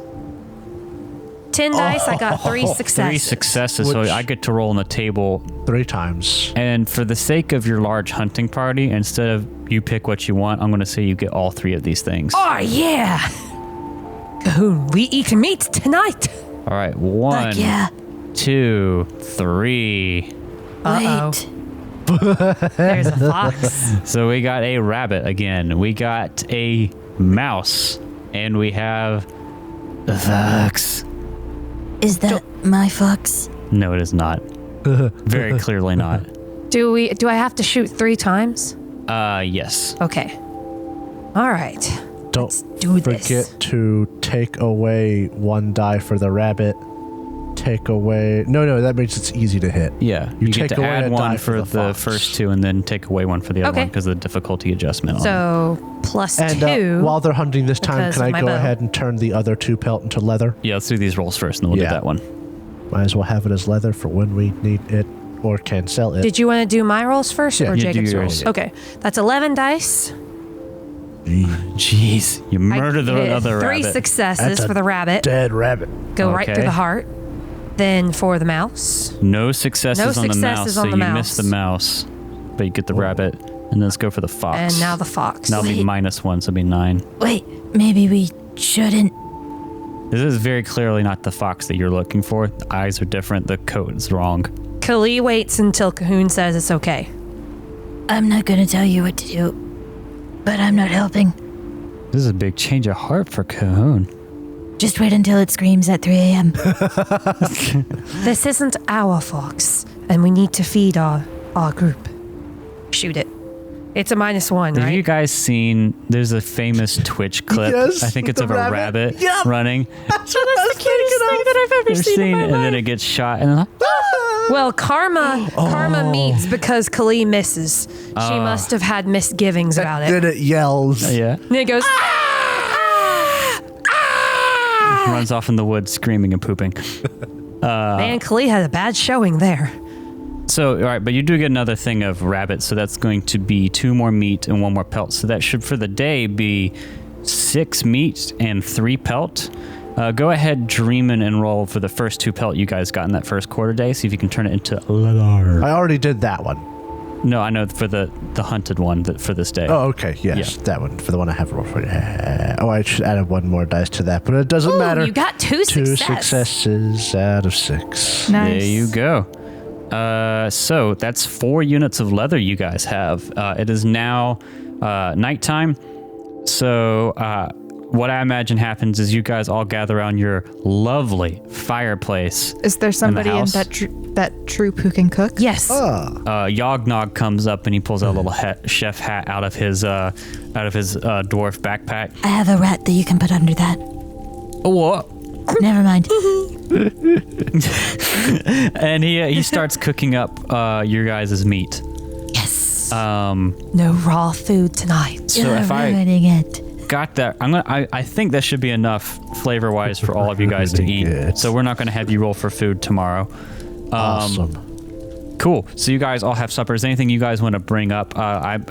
10 dice, I got 3 successes. 3 successes. So Which- I get to roll on the table. 3 times. And for the sake of your large hunting party, instead of you pick what you want, I'm going to say you get all 3 of these things. Oh, yeah. Cahoon, we eat meat tonight. All right. 1, Fuck yeah. 2, 3. Uh-oh. Wait. There's a fox. So we got a rabbit again. We got a mouse. And we have a fox. Is that my fox? No, it is not. Very clearly not. Do I have to shoot 3 times? Yes. Okay. All right. Don't do this. forget to take away 1 die for the rabbit. Take away... No, that means it's easy to hit. Yeah. You get take to away add a 1 die for the fox. first 2 and then take away 1 for the other Okay. one because of the difficulty adjustment. So +2. And while they're hunting this time, because can I of my go bow. ahead and turn the other 2 pelt into leather? Yeah, let's do these rolls first and then we'll Yeah. do that one. Might as well have it as leather for when we need it or can sell it. Did you want to do my rolls first Yeah. or You do Jacob's yours. rolls? Okay. That's 11 dice. Jeez. You murdered the I get other 3 rabbit. successes That's a for the rabbit. Dead rabbit. Go right Okay. through the heart. Then for the mouse. No successes, No on the mouse, successes so on the you mouse. miss the mouse, but you get the rabbit. And let's go for the fox. And now the fox. That'll be Wait. -1, so it'll be 9. Wait, maybe we shouldn't. This is very clearly not the fox that you're looking for. The eyes are different. The coat is wrong. Kali waits until Cahoon says it's okay. I'm not gonna tell you what to do, but I'm not helping. This is a big change of heart for Cahoon. Just wait until it screams at 3 a.m. This isn't our fox, and we need to feed our group. Shoot it. It's a -1, Have right? you guys seen? There's a famous Twitch clip. Yes, I think with it's of the a rabbit. rabbit Yep. running. That's the cutest thing that I've They're seen, and then it gets shot, and then Well, karma meets because Kali misses. She must have had misgivings about it. Then it yells. yeah, And it goes, runs off in the woods screaming and pooping. man, Kali had a bad showing there. So, all right, but you do get another thing of rabbit, so that's going to be 2 more meat and 1 more pelt. So that should, for the day, be 6 meat and 3 pelt. Go ahead, Dreamin', and roll for the first 2 pelt you guys got in that first quarter day. See if you can turn it into leather. I already did that one. No, I know for the hunted one for this day. Oh, okay. Yes, Yeah. that one for the one I have rolled for. Oh, I should add 1 more dice to that, but it doesn't Ooh, matter. you got 2 2 success. successes out of 6. Nice. There you go. So that's 4 units of leather you guys have. It is now nighttime. So what I imagine happens is you guys all gather around your lovely fireplace. Is there somebody in house. that troupe who can cook? Yes. Yognog comes up and he pulls out a little chef hat out of his dwarf backpack. I have a rat that you can put under that. What? Never mind. And he starts cooking up your guys' meat. Yes. No raw food tonight. So You're if I ruining it. got that, I think that should be enough flavor wise for all of you guys to Really eat. good. So we're not going to have you roll for food tomorrow. Awesome. Cool. So you guys all have supper. Is there anything you guys want to bring up?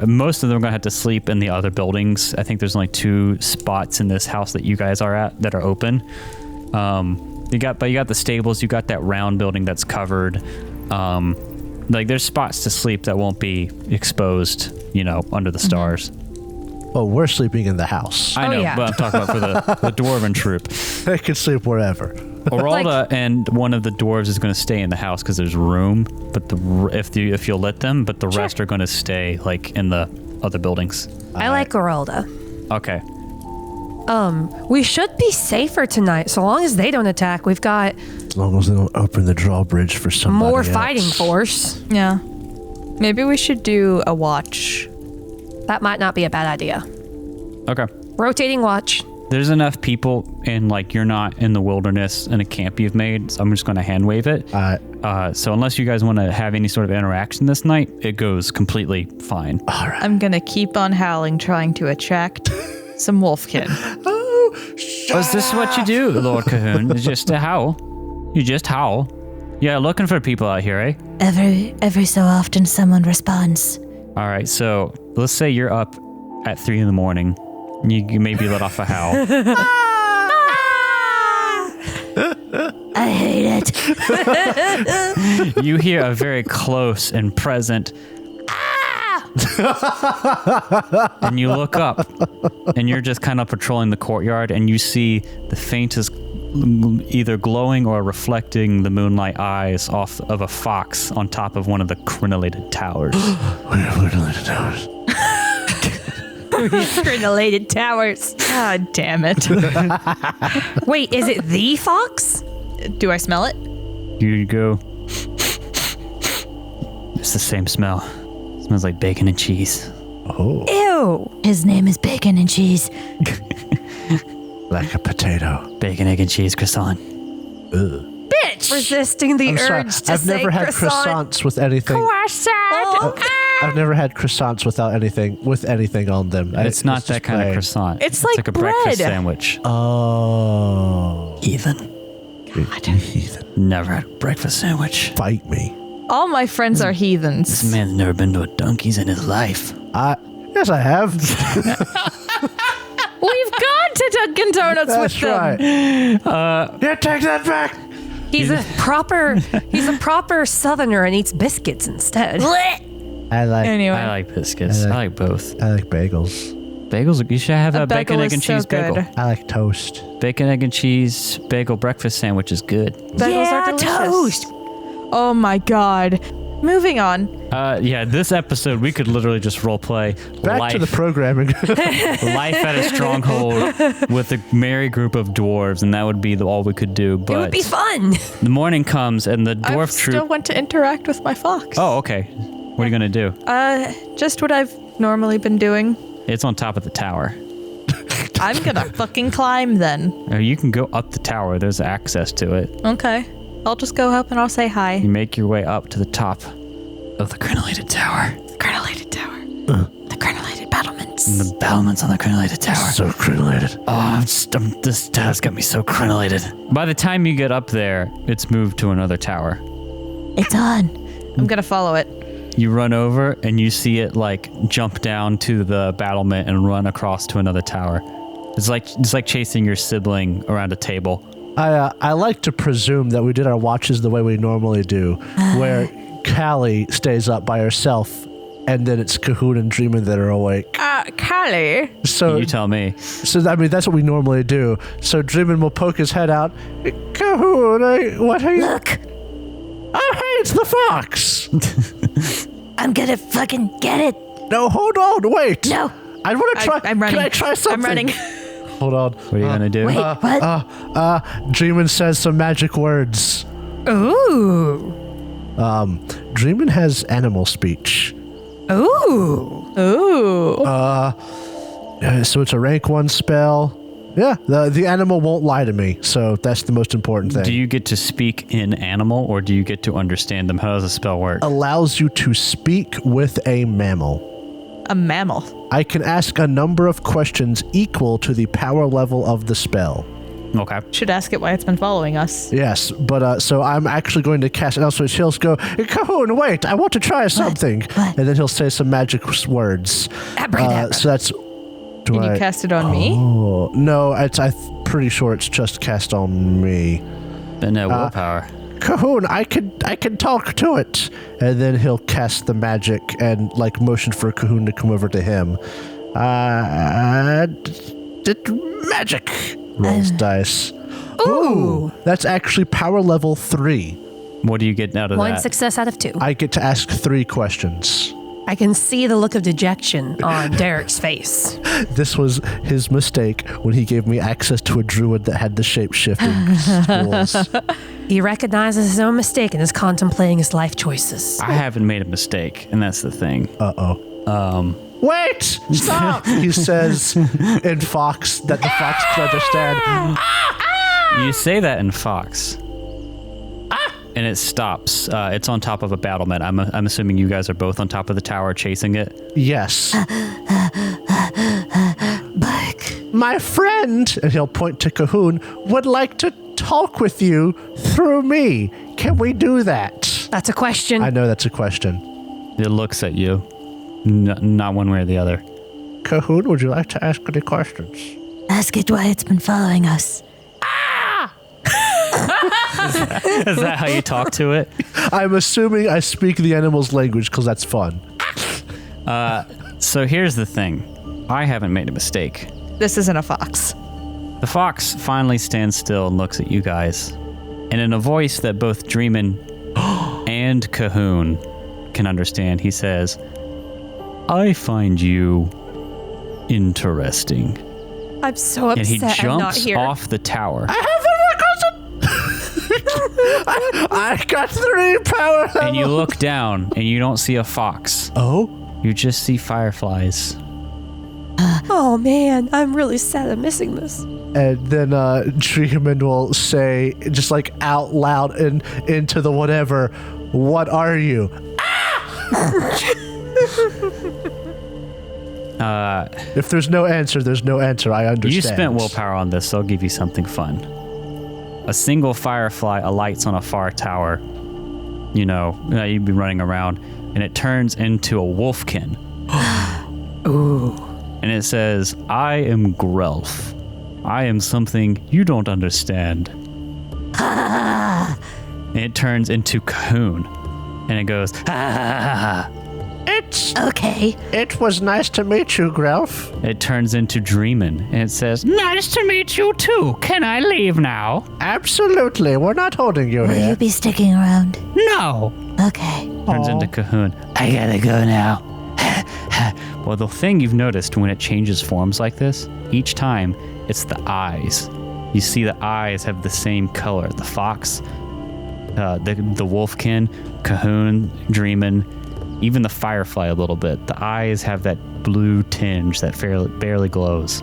Most of them are going to have to sleep in the other buildings. I think there's only 2 spots in this house that you guys are at that are open. You got the stables. You got that round building that's covered. There's spots to sleep that won't be exposed, under the stars. Well, we're sleeping in the house. I know, yeah. but I'm talking about for the dwarven troop. They can sleep wherever. Oralda and one of the dwarves is going to stay in the house because there's room. But if you'll let them, but the rest are going to stay in the other buildings. I like Geralda. Okay. We should be safer tonight, so long as they don't attack. We've got As long as they don't open the drawbridge for somebody more else. fighting force. Yeah. Maybe we should do a watch. That might not be a bad idea. Okay. Rotating watch. There's enough people, and you're not in the wilderness in a camp you've made, so I'm just going to hand wave it. So unless you guys want to have any sort of interaction this night, it goes completely fine. I'm gonna keep on howling, trying to attract some wolfkin. Is this what you do, Lord Cahoon? Is just to howl? You just howl? Yeah, looking for people out here, eh? Every so often someone responds. All right, so let's say you're up at 3 in the morning. You maybe let off a howl. I hate it. You hear a very close and present and you look up and you're just kind of patrolling the courtyard and you see the faintest either glowing or reflecting the moonlight eyes off of a fox on top of one of the crenellated towers. Crenellated towers. God damn it. Wait, is it the fox? Do I smell it? You go. It's the same smell. Smells like bacon and cheese. Ew. His name is Bacon and Cheese. Like a potato. Bacon, egg, and cheese croissant. Bitch. Resisting the I'm sorry. urge to I've say never had croissant. croissants with anything. I've never had croissants without anything on them. It's not that kind of croissant. It's like a breakfast bread. sandwich. Oh. Heathen. Heathen. Never had a breakfast sandwich. Fight me. All my friends are heathens. This man's never been to a Dunkies in his life. Yes, I have. We've gone to Dunkin' Donuts with That's them. right. Yeah, take that back. He's a proper southerner and eats biscuits instead. I like Anyway. I like biscuits. I like both. I like bagels. Bagels, you should have a bacon, bagel egg, is and so cheese bagel. good. I like toast. Bacon, egg, and cheese bagel breakfast sandwich is good. Bagels are delicious. toast. Oh my god. moving on. Yeah, this episode we could literally just role play Back to the programming. life at a stronghold with a merry group of dwarves, and that would be all we could do. But It would be fun. the morning comes, and the I dwarf still troop. want to interact with my fox. Oh, okay. What are you gonna do? Just what I've normally been doing. It's on top of the tower. I'm gonna fucking climb then. Or you can go up the tower. There's access to it. Okay. I'll just go up and I'll say hi. You make your way up to the top of the crenellated tower. The crenellated tower. The crenellated battlements. And the battlements on the crenellated tower. So crenellated. Oh, this tower's got me so crenellated. By the time you get up there, it's moved to another tower. It's on. I'm gonna follow it. You run over and you see it like jump down to the battlement and run across to another tower. It's like chasing your sibling around a table. I like to presume that we did our watches the way we normally do, where Callie stays up by herself, and then it's Cahoon and Dreamin that are awake. Callie. So You tell me. So I mean, that's what we normally do. So Dreamin will poke his head out. Cahoon, what are you? Look, Oh, hey, it's the fox. I'm gonna fucking get it. No, hold on, wait. No. I want to try. I'm running. Can I try something? I'm running. Hold on. What are you gonna do? Wait, what? Dreamin says some magic words. Ooh. Dreamin has animal speech. Ooh. Ooh. So it's a rank 1 spell. Yeah, the animal won't lie to me, so that's the most important thing. Do you get to speak in animal or do you get to understand them? How does the spell work? Allows you to speak with a mammal. A mammal. I can ask a number of questions equal to the power level of the spell. Okay. Should ask it why it's been following us. Yes, but so I'm actually going to cast it. Also, he'll go, Cahoon, wait, I want to try something. What? And then he'll say some magic words. Abracadabra. So that's... Can you cast it on me? Oh, no, I'm pretty sure it's just cast on me. Then willpower. Cahoon, I can talk to it. And then he'll cast the magic and like motion for Cahoon to come over to him. Magic. Rolls dice. Ooh, that's actually power level 3. What do you get out of One that? success out of 2. I get to ask 3 questions. I can see the look of dejection on Derek's face. This was his mistake when he gave me access to a druid that had the shape-shifting spools. He recognizes his own mistake and is contemplating his life choices. I haven't made a mistake, and that's the thing. Wait! Stop! He says in Fox that the fox can understand. You say that in Fox. And it stops. It's on top of a battlement. I'm assuming you guys are both on top of the tower chasing it. Yes. Bark. My friend, and he'll point to Cahoon, would like to talk with you through me. Can we do that? That's a question. I know that's a question. It looks at you. Not one way or the other. Cahoon, would you like to ask any questions? Ask it why it's been following us. Is that how you talk to it? I'm assuming I speak the animal's language because that's fun. So here's the thing. I haven't made a mistake. This isn't a fox. The fox finally stands still and looks at you guys. And in a voice that both Dreamin and Cahoon can understand, he says, I find you interesting. I'm so And he upset I'm not jumps here. off the tower. I got 3 power level. And you look down and you don't see a fox. Oh? You just see fireflies. Oh man, I'm really sad I'm missing this. And then Dreamin will say, just like out loud and into the whatever, what are you? If there's no answer, there's no answer. I understand. You spent willpower on this, so I'll give you something fun. A single firefly alights on a far tower. You'd be running around, and it turns into a wolfkin. Ooh. And it says, I am Ghelfi. I am something you don't understand. And it turns into Cahoon. And it goes, Okay. It was nice to meet you, Ghelfi. It turns into Dreamin. And it says, nice to meet you too. Can I leave now? Absolutely. We're not holding you Will here. you be sticking around? No. Okay. turns into Cahoon. I gotta go now. Well, the thing you've noticed when it changes forms like this, each time, it's the eyes. You see the eyes have the same color. The fox, the wolfkin, Cahoon, Dreamin', even the firefly a little bit. The eyes have that blue tinge that barely glows.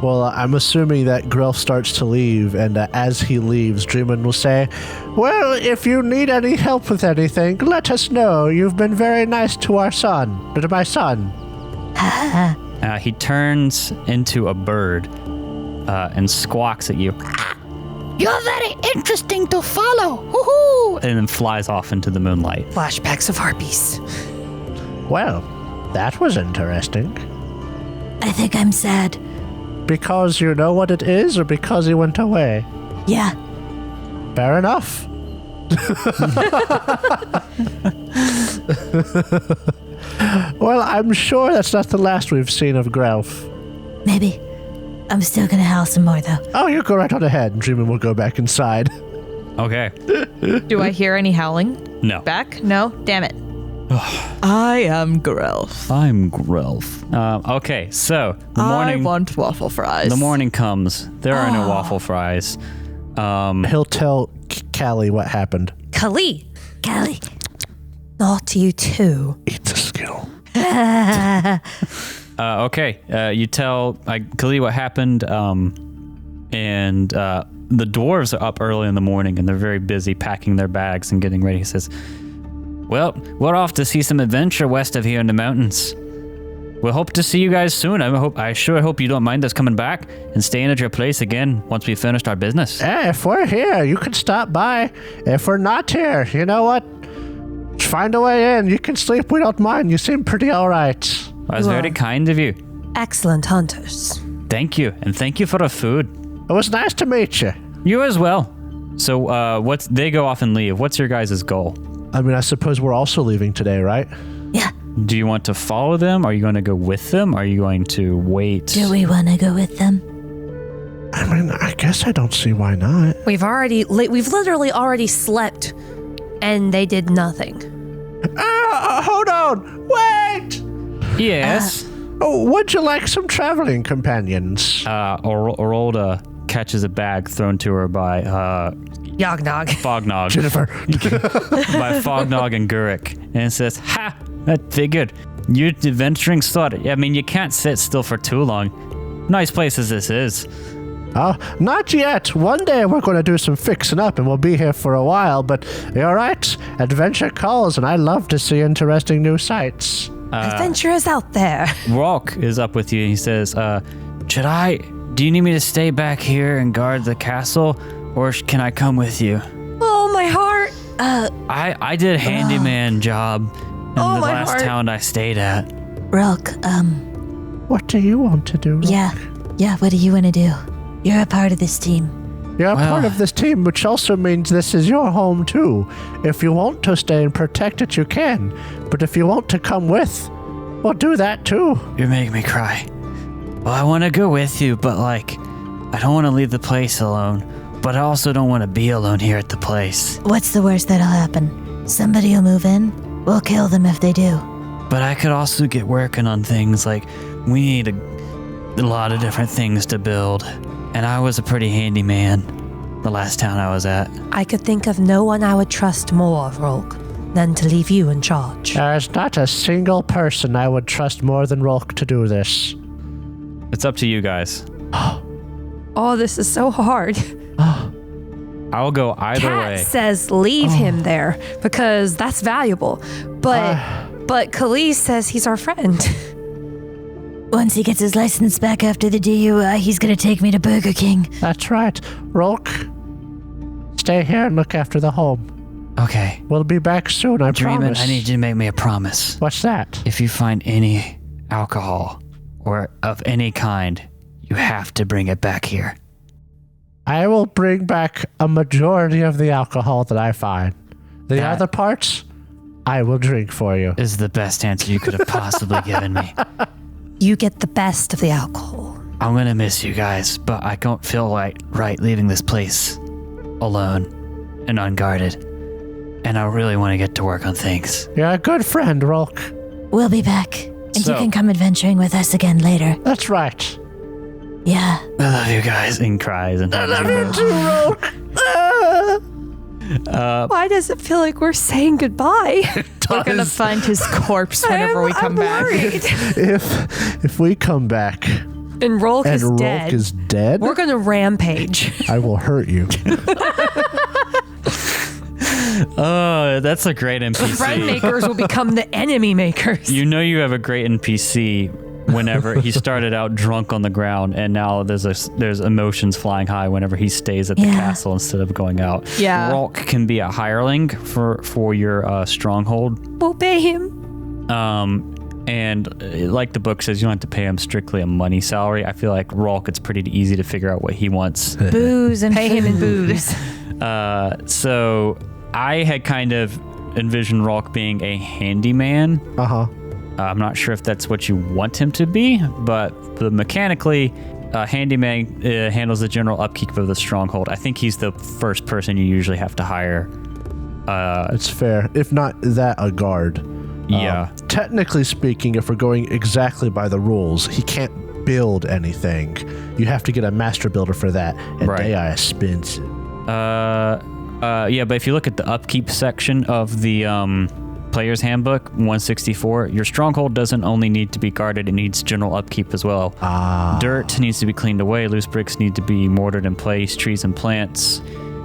Well, I'm assuming that Grelf starts to leave, and as he leaves, Dreamin will say, "Well, if you need any help with anything, let us know. You've been very nice to my son. He turns into a bird and squawks at you. You're very interesting to follow. Woohoo! And then flies off into the moonlight. Flashbacks of harpies. Well, that was interesting. I think I'm sad. Because you know what it is, or because he went away? Yeah. Fair enough. Well, I'm sure that's not the last we've seen of Grelf. Maybe. I'm still gonna howl some more, though. Oh, you go right on ahead. Dreamin will go back inside. Okay. Do I hear any howling? No. Back? No? Damn it. I am Ghelfi. I'm Ghelfi. Okay, so the morning. I want waffle fries. The morning comes. There are no waffle fries. He'll tell Callie what happened. Kali, Callie. not you too. It's a skill. Okay, you tell Kali what happened, and the dwarves are up early in the morning, and they're very busy packing their bags and getting ready. He says, well, we're off to see some adventure west of here in the mountains. We'll hope to see you guys soon. I sure hope you don't mind us coming back and staying at your place again once we've finished our business. Hey, if we're here, you can stop by. If we're not here, you know what? Find a way in. You can sleep. We don't mind. You seem pretty all right. That was very kind of you. Excellent hunters. Thank you, and thank you for the food. It was nice to meet you. You as well. So, they go off and leave. What's your guys' goal? I mean, I suppose we're also leaving today, right? Yeah. Do you want to follow them? Are you going to go with them? Are you going to wait? Do we want to go with them? I mean, I guess I don't see why not. We've literally already slept, and they did nothing. Hold on. Wait. Yes. Would you like some traveling companions? Orolda catches a bag thrown to her by Yognog. Fognog. Jennifer. By Fognog and Gurik, and says, "Ha! That figured. You adventuring sort. I mean, you can't sit still for too long. Nice place as this is." Oh, not yet. One day we're going to do some fixing up and we'll be here for a while, but you're right. Adventure calls, and I love to see interesting new sights. Adventure is out there. Rock is up with you. He says, do you need me to stay back here and guard the castle, or can I come with you? Oh, my heart. I did a handyman job in the last heart. town I stayed at. Rolk, What do you want to do? yeah, what do you want to do? You're a part of this team. You're a part of this team, which also means this is your home, too. If you want to stay and protect it, you can. But if you want to come with, well, do that, too. You're making me cry. Well, I want to go with you, but, I don't want to leave the place alone. But I also don't want to be alone here at the place. What's the worst that'll happen? Somebody will move in. We'll kill them if they do. But I could also get working on things like we need a lot of different things to build. And I was a pretty handy man the last town I was at. I could think of no one I would trust more, Rolk, than to leave you in charge. There's not a single person I would trust more than Rolk to do this. It's up to you guys. Oh, this is so hard. I'll go either Kat way. says leave him there because that's valuable. But Khalees says he's our friend. Once he gets his license back after the DUI, he's gonna take me to Burger King. That's right. Rolk, stay here and look after the home. Okay. We'll be back soon, I promise. I need you to make me a promise. What's that? If you find any alcohol or of any kind, you have to bring it back here. I will bring back a majority of the alcohol that I find. The other parts, I will drink for you. Is the best answer you could have possibly given me. You get the best of the alcohol. I'm gonna miss you guys, but I don't feel right leaving this place alone and unguarded. and I really want to get to work on things. You're a good friend, Rolk. We'll be back. And So- you can come adventuring with us again later. That's right. Yeah. I love you guys. And cries and I love you too, Rolk. Why does it feel like we're saying goodbye? We're gonna find his corpse whenever we come back. If we come back And Rolk and is Rolk dead. is dead, We're gonna rampage. I will hurt you. Oh, that's a great Friend NPC. makers will become the enemy makers. You know you have a great NPC whenever he started out drunk on the ground, and now there's emotions flying high whenever he stays at the Yeah. castle instead of going out. Yeah. Rolk can be a hireling for your stronghold. Obey him. And like the book says, you don't have to pay him strictly a money salary. I feel like Rolk, it's pretty easy to figure out what he wants. Booze and Pay him in booze. So I had kind of envisioned Rolk being a handyman. Uh-huh. I'm not sure if that's what you want him to be, but mechanically, handyman handles the general upkeep of the stronghold. I think he's the first person you usually have to hire. It's fair. If not that, a guard. Yeah. Technically speaking, if we're going exactly by the rules, he can't build anything. You have to get a master builder for that, and Right. they are expensive. Yeah, but if you look at the upkeep section of the Player's Handbook 164, your stronghold doesn't only need to be guarded, it needs general upkeep as well. Dirt needs to be cleaned away, loose bricks need to be mortared in place, trees and plants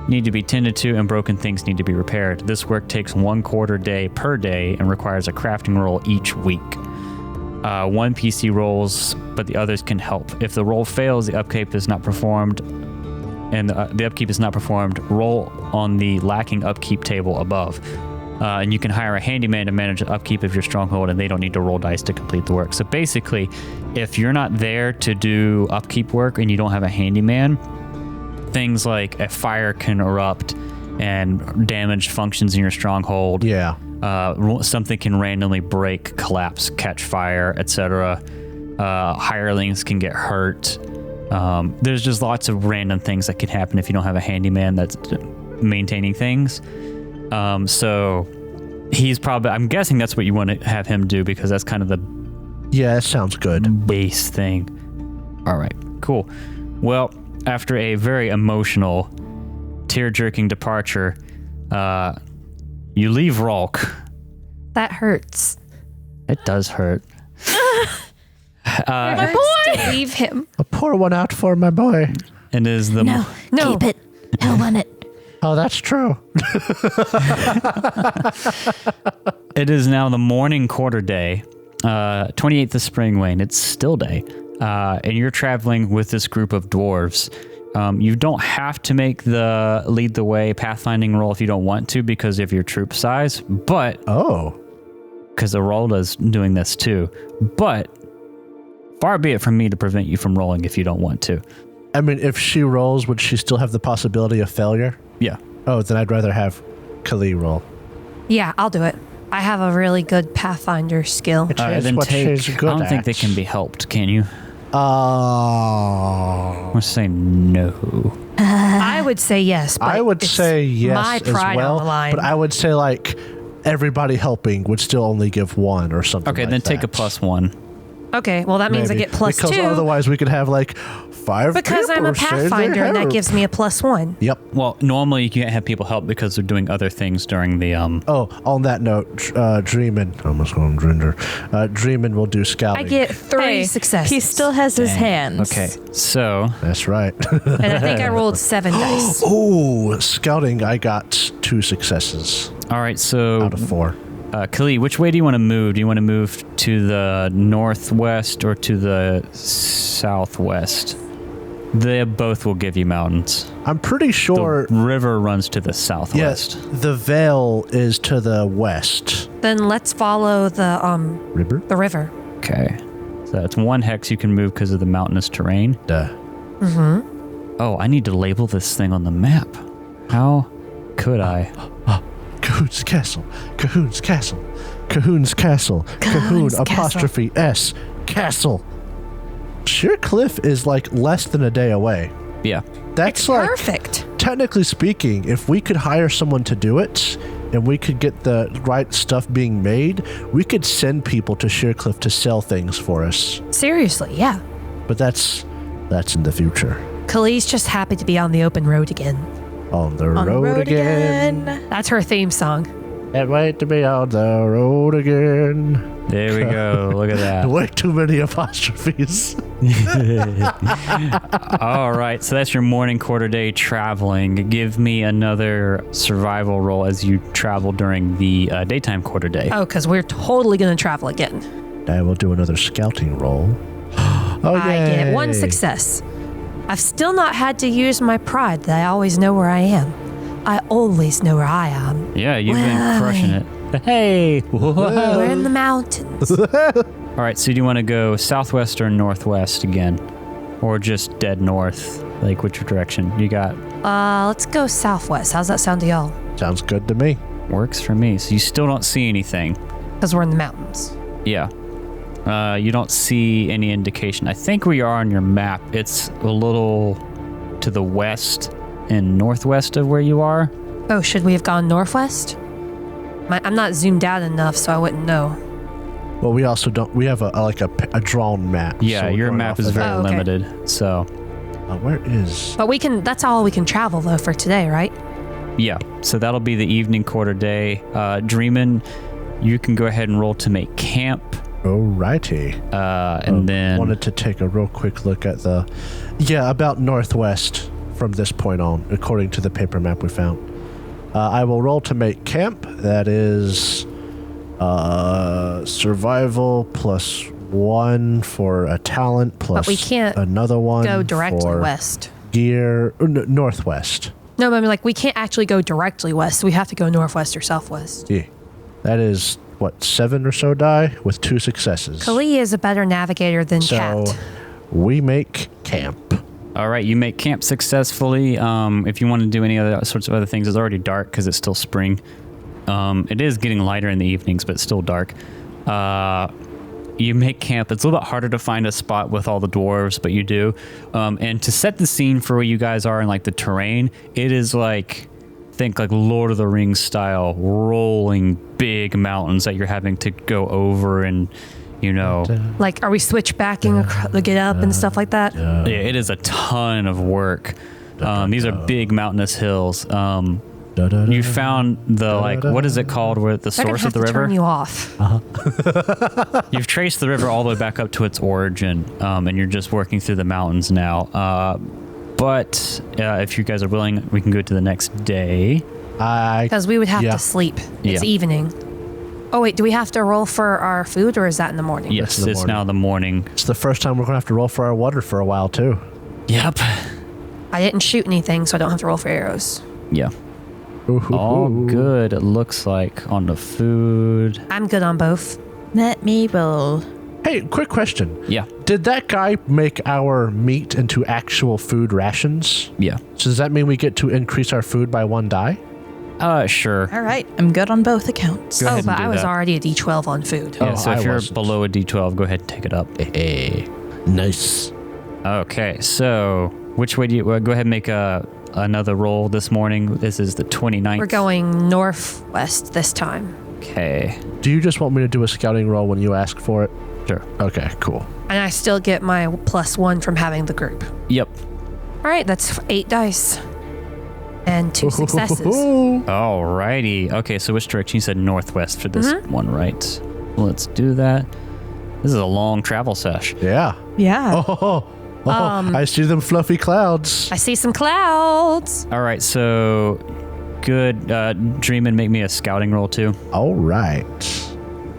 need to be tended to, and broken things need to be repaired. This work takes 1/4 day per day and requires a crafting roll each week. One PC rolls, but the others can help. If the roll fails, the upkeep is not performed, and the upkeep is not performed, roll on the lacking upkeep table above. And you can hire a handyman to manage the upkeep of your stronghold, and they don't need to roll dice to complete the work. So basically, if you're not there to do upkeep work and you don't have a handyman, things like a fire can erupt and damage functions in your stronghold. Yeah. Something can randomly break, collapse, catch fire, etc. Hirelings can get hurt. There's just lots of random things that can happen if you don't have a handyman that's maintaining things. So he's probably, I'm guessing that's what you want to have him do, because that's kind of the Yeah, that sounds good. base thing. All right, cool. Well, after a very emotional, tear-jerking departure, you leave Rolk. That hurts. It does hurt. My boy! To leave him. I'll pour one out for my boy. And is the No, keep it. He'll want it. Oh, that's true. It is now the morning quarter day, 28th of spring, Wayne. It's still day. And you're traveling with this group of dwarves. You don't have to make the lead the way pathfinding roll if you don't want to because of your troop size, but because Arolda's doing this too. But far be it from me to prevent you from rolling if you don't want to. I mean, if she rolls, would she still have the possibility of failure? Yeah. Oh, then I'd rather have Kali roll. Yeah, I'll do it. I have a really good Pathfinder skill. It All right, is then what take. she's I good don't think at. they can be helped, can you? Oh. We'll say no. I would say yes, but I would it's say yes my as pride well, on the line. but I would say like everybody helping would still only give one or something. Okay, like then take a that. +1. Okay, well that means Maybe. I get plus because 2 otherwise we could have like 5 because I'm a people say they Pathfinder and that help. gives me a +1. Yep. Well, normally you can't have people help because they're doing other things during the Oh, on that note, Dreamin, I almost called him Drinder. Dreamin will do scouting. I get 3 Hey, successes. He still has his hands. Okay, so That's right. and I think I rolled 7 dice. Oh, scouting, I got 2 successes all right, so out of 4. Kali, which way do you want to move? Do you want to move to the northwest or to the southwest? They both will give you mountains. I'm pretty sure. The river runs to the southwest. Yes, the Vale is to the west. Then let's follow the River? the river. Okay, so that's 1 hex you can move because of the mountainous terrain. Duh. Oh, I need to label this thing on the map. How could I? Cahoon's Castle. Cahoon's Castle. Cahoon's Castle. Cahoon Cahoon's Castle. apostrophe S. Castle. Sheer Cliff is like less than a day away. Yeah. That's like, Perfect. technically speaking, if we could hire someone to do it, and we could get the right stuff being made, we could send people to Sheercliff to sell things for us. Seriously, yeah. But that's in the future. Khalid's just happy to be on the open road again. On the road again. That's her theme song. Can't wait to be on the road again. There we go. Look at that. Way too many apostrophes. All right, so that's your morning quarter day traveling. Give me another survival roll as you travel during the daytime quarter day. Oh, because we're totally going to travel again. I will do another scouting roll. I get 1 success. I've still not had to use my pride that I always know where I am. I always know where I am. Yeah, you've been crushing it. Hey! We're in the mountains. All right, so do you want to go southwest or northwest again? Or just dead north? Like, which direction? You got... Let's go southwest. How's that sound to y'all? Sounds good to me. Works for me. So you still don't see anything. Because we're in the mountains. Yeah. You don't see any indication. I think where you are on your map, it's a little to the west and northwest of where you are. Oh, should we have gone northwest? I'm not zoomed out enough, so I wouldn't know. Well, we also don't. We have a drawn map. Yeah, so we're your going map off is of very that. okay. limited. So, Where is? But we can. That's all we can travel though for today, right? yeah. So that'll be the evening quarter day. Dreamin', you can go ahead and roll to make camp. Alrighty. And then... wanted to take a real quick look at about northwest from this point on, according to the paper map we found. I will roll to make camp. That is survival +1 for a talent plus But we can't another one Go directly for west. gear. Northwest. No, but I mean, like we can't actually go directly west. We have to go northwest or southwest. Yeah. That is, 7 or so die with 2 successes. Kali is a better navigator than So Cat. we make camp. All right, you make camp successfully. If you want to do any other sorts of other things, it's already dark because it's still spring. It is getting lighter in the evenings, but it's still dark. You make camp. It's a little bit harder to find a spot with all the dwarves, but you do. And to set the scene for where you guys are in like the terrain, it is like, think like Lord of the Rings style, rolling big mountains that you're having to go over and, you know. Like, are we switchbacking to get up and stuff like that? Yeah, it is a ton of work. These are big mountainous hills. You found the, like, what is it called, where the They're gonna source have of the to river? turn you off. You've traced the river all the way back up to its origin, and you're just working through the mountains now. But if you guys are willing, we can go to the next day. Because we would have Yeah. to sleep. It's Yeah. evening. Oh, wait, do we have to roll for our food or is that in the morning? Yes, in the it's morning. now the morning. It's the first time we're going to have to roll for our water for a while, too. Yep. I didn't shoot anything, so I don't have to roll for arrows. Yeah. All good, it looks like, on the food. I'm good on both. Let me roll. Hey, quick question. Yeah. Did that guy make our meat into actual food rations? Yeah. So does that mean we get to increase our food by 1 die? Sure. All right, I'm good on both accounts. Go ahead Oh, and but do I was that. already a D12 on food. Yeah, so if I you're wasn't. below a D12, go ahead and take it up. Hey, nice. Okay, so which way do you go ahead and make another roll this morning? This is the 29th. We're going northwest this time. Okay, Do you just want me to do a scouting roll when you ask for it? sure. Okay, cool. And I still get my +1 from having the group. Yep. All right, that's 8 dice. And 2 successes. Alrighty. Okay, so which direction? You said northwest for this one, right? Let's do that. This is a long travel sesh. Yeah. Yeah. I see them fluffy clouds. I see some clouds. All right, so good. Dreamin', make me a scouting roll too. All right.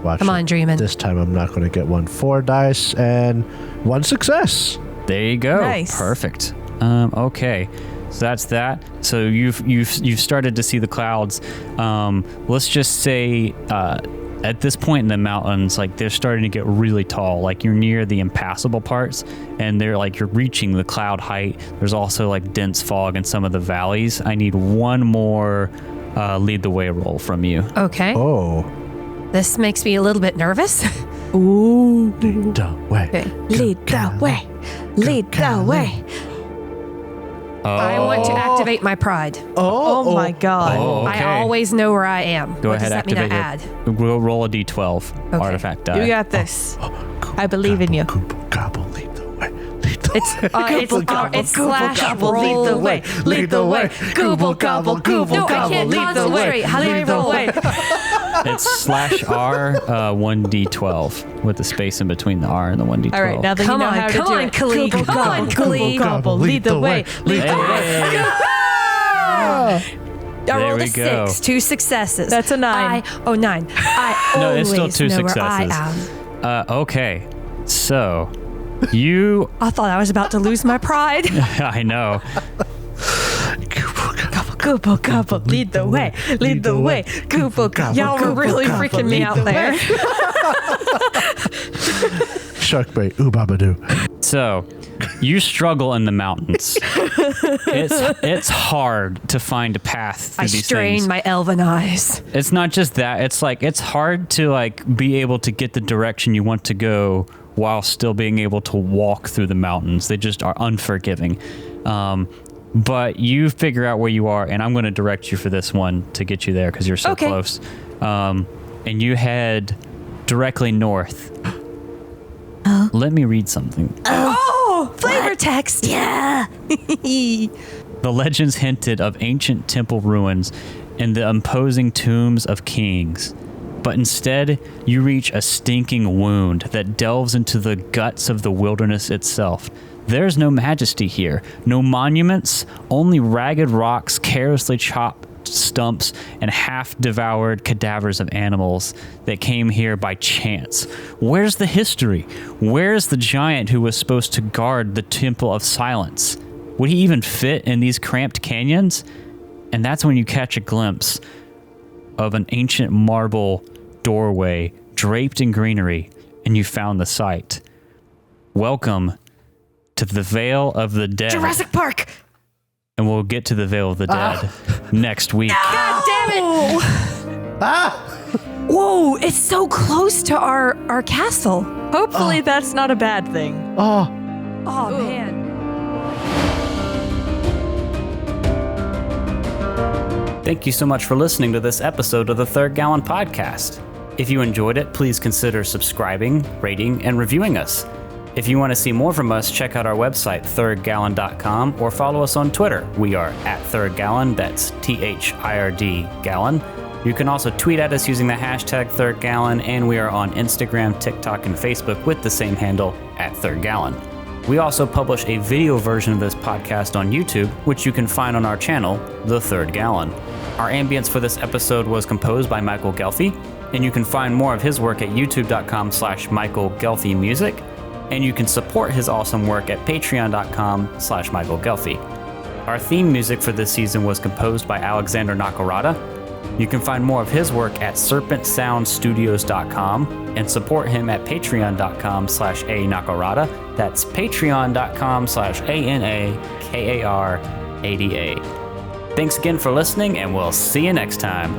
Watch Come on, it. Dreamin'. This time I'm not going to get 4 dice and 1 success. There you go. Nice. Perfect. Okay. So that's that. So you've started to see the clouds. Let's just say at this point in the mountains, like they're starting to get really tall. Like you're near the impassable parts, and they're like you're reaching the cloud height. There's also like dense fog in some of the valleys. I need one more lead the way roll from you. Okay. Oh. This makes me a little bit nervous. Ooh. Lead the way. Okay. Lead the way. Lead the way. I want to activate my pride. Oh my god. Oh, okay. I always know where I am. Go what ahead, does that mean I activate add? it. We'll roll a d12 artifact die. You got this. I believe in you. Gobble, lead the way. It's slash roll. Lead the way. Lead the way. Gooble gobble. Gooble No, I gobble. can't Lead the way. concentrate. How do I roll? It's slash R 1d12 with the space in between the R and the 1d12. All right, now that you know how to do it. Khalid. Come on, Khalid. Gobble. Lead the way. Lead the way. Hey. I There rolled we a go. 6, 2 successes. That's a 9. 9. I No, always it's still 2 know successes. where I am. Okay, so you... I thought I was about to lose my pride. I know. Gooble gobble. Lead the way. Lead the way. Gooble gobble. Y'all were really freaking me out there. Shark bait. Ooh, babadoo. So, you struggle in the mountains. It's hard to find a path through I these strain things. my elven eyes. It's not just that. It's like it's hard to be able to get the direction you want to go while still being able to walk through the mountains. They just are unforgiving. But you figure out where you are, and I'm going to direct you for this one to get you there because you're so close. And you head directly north. Let me read something. Oh, flavor text. Yeah. The legends hinted of ancient temple ruins and the imposing tombs of kings. But instead, you reach a stinking wound that delves into the guts of the wilderness itself. There's no majesty here, no monuments, only ragged rocks, carelessly chopped stumps, and half-devoured cadavers of animals that came here by chance. Where's the history? Where's the giant who was supposed to guard the Temple of Silence? Would he even fit in these cramped canyons? And that's when you catch a glimpse of an ancient marble doorway draped in greenery, and you found the site. Welcome to the Vale of the Dead. Jurassic Park. And we'll get to the Vale of the Dead next week. God damn it! Whoa, it's so close to our castle. Hopefully that's not a bad thing. Oh man. Thank you so much for listening to this episode of the Third Gallon Podcast. If you enjoyed it, please consider subscribing, rating, and reviewing us. If you want to see more from us, check out our website, thirdgallon.com, or follow us on Twitter. We are at Third Gallon, that's THIRD Gallon. You can also tweet at us using the hashtag Third Gallon, and we are on Instagram, TikTok, and Facebook with the same handle, at Third Gallon. We also publish a video version of this podcast on YouTube, which you can find on our channel, The Third Gallon. Our ambience for this episode was composed by Michael Ghelfi, and you can find more of his work at youtube.com/Michael Ghelfi Music. And you can support his awesome work at patreon.com/Michael Ghelfi. Our theme music for this season was composed by Alexander Nakarada. You can find more of his work at serpentsoundstudios.com and support him at patreon.com/A Nakarada. That's patreon.com/ANAKARADA. Thanks again for listening, and we'll see you next time.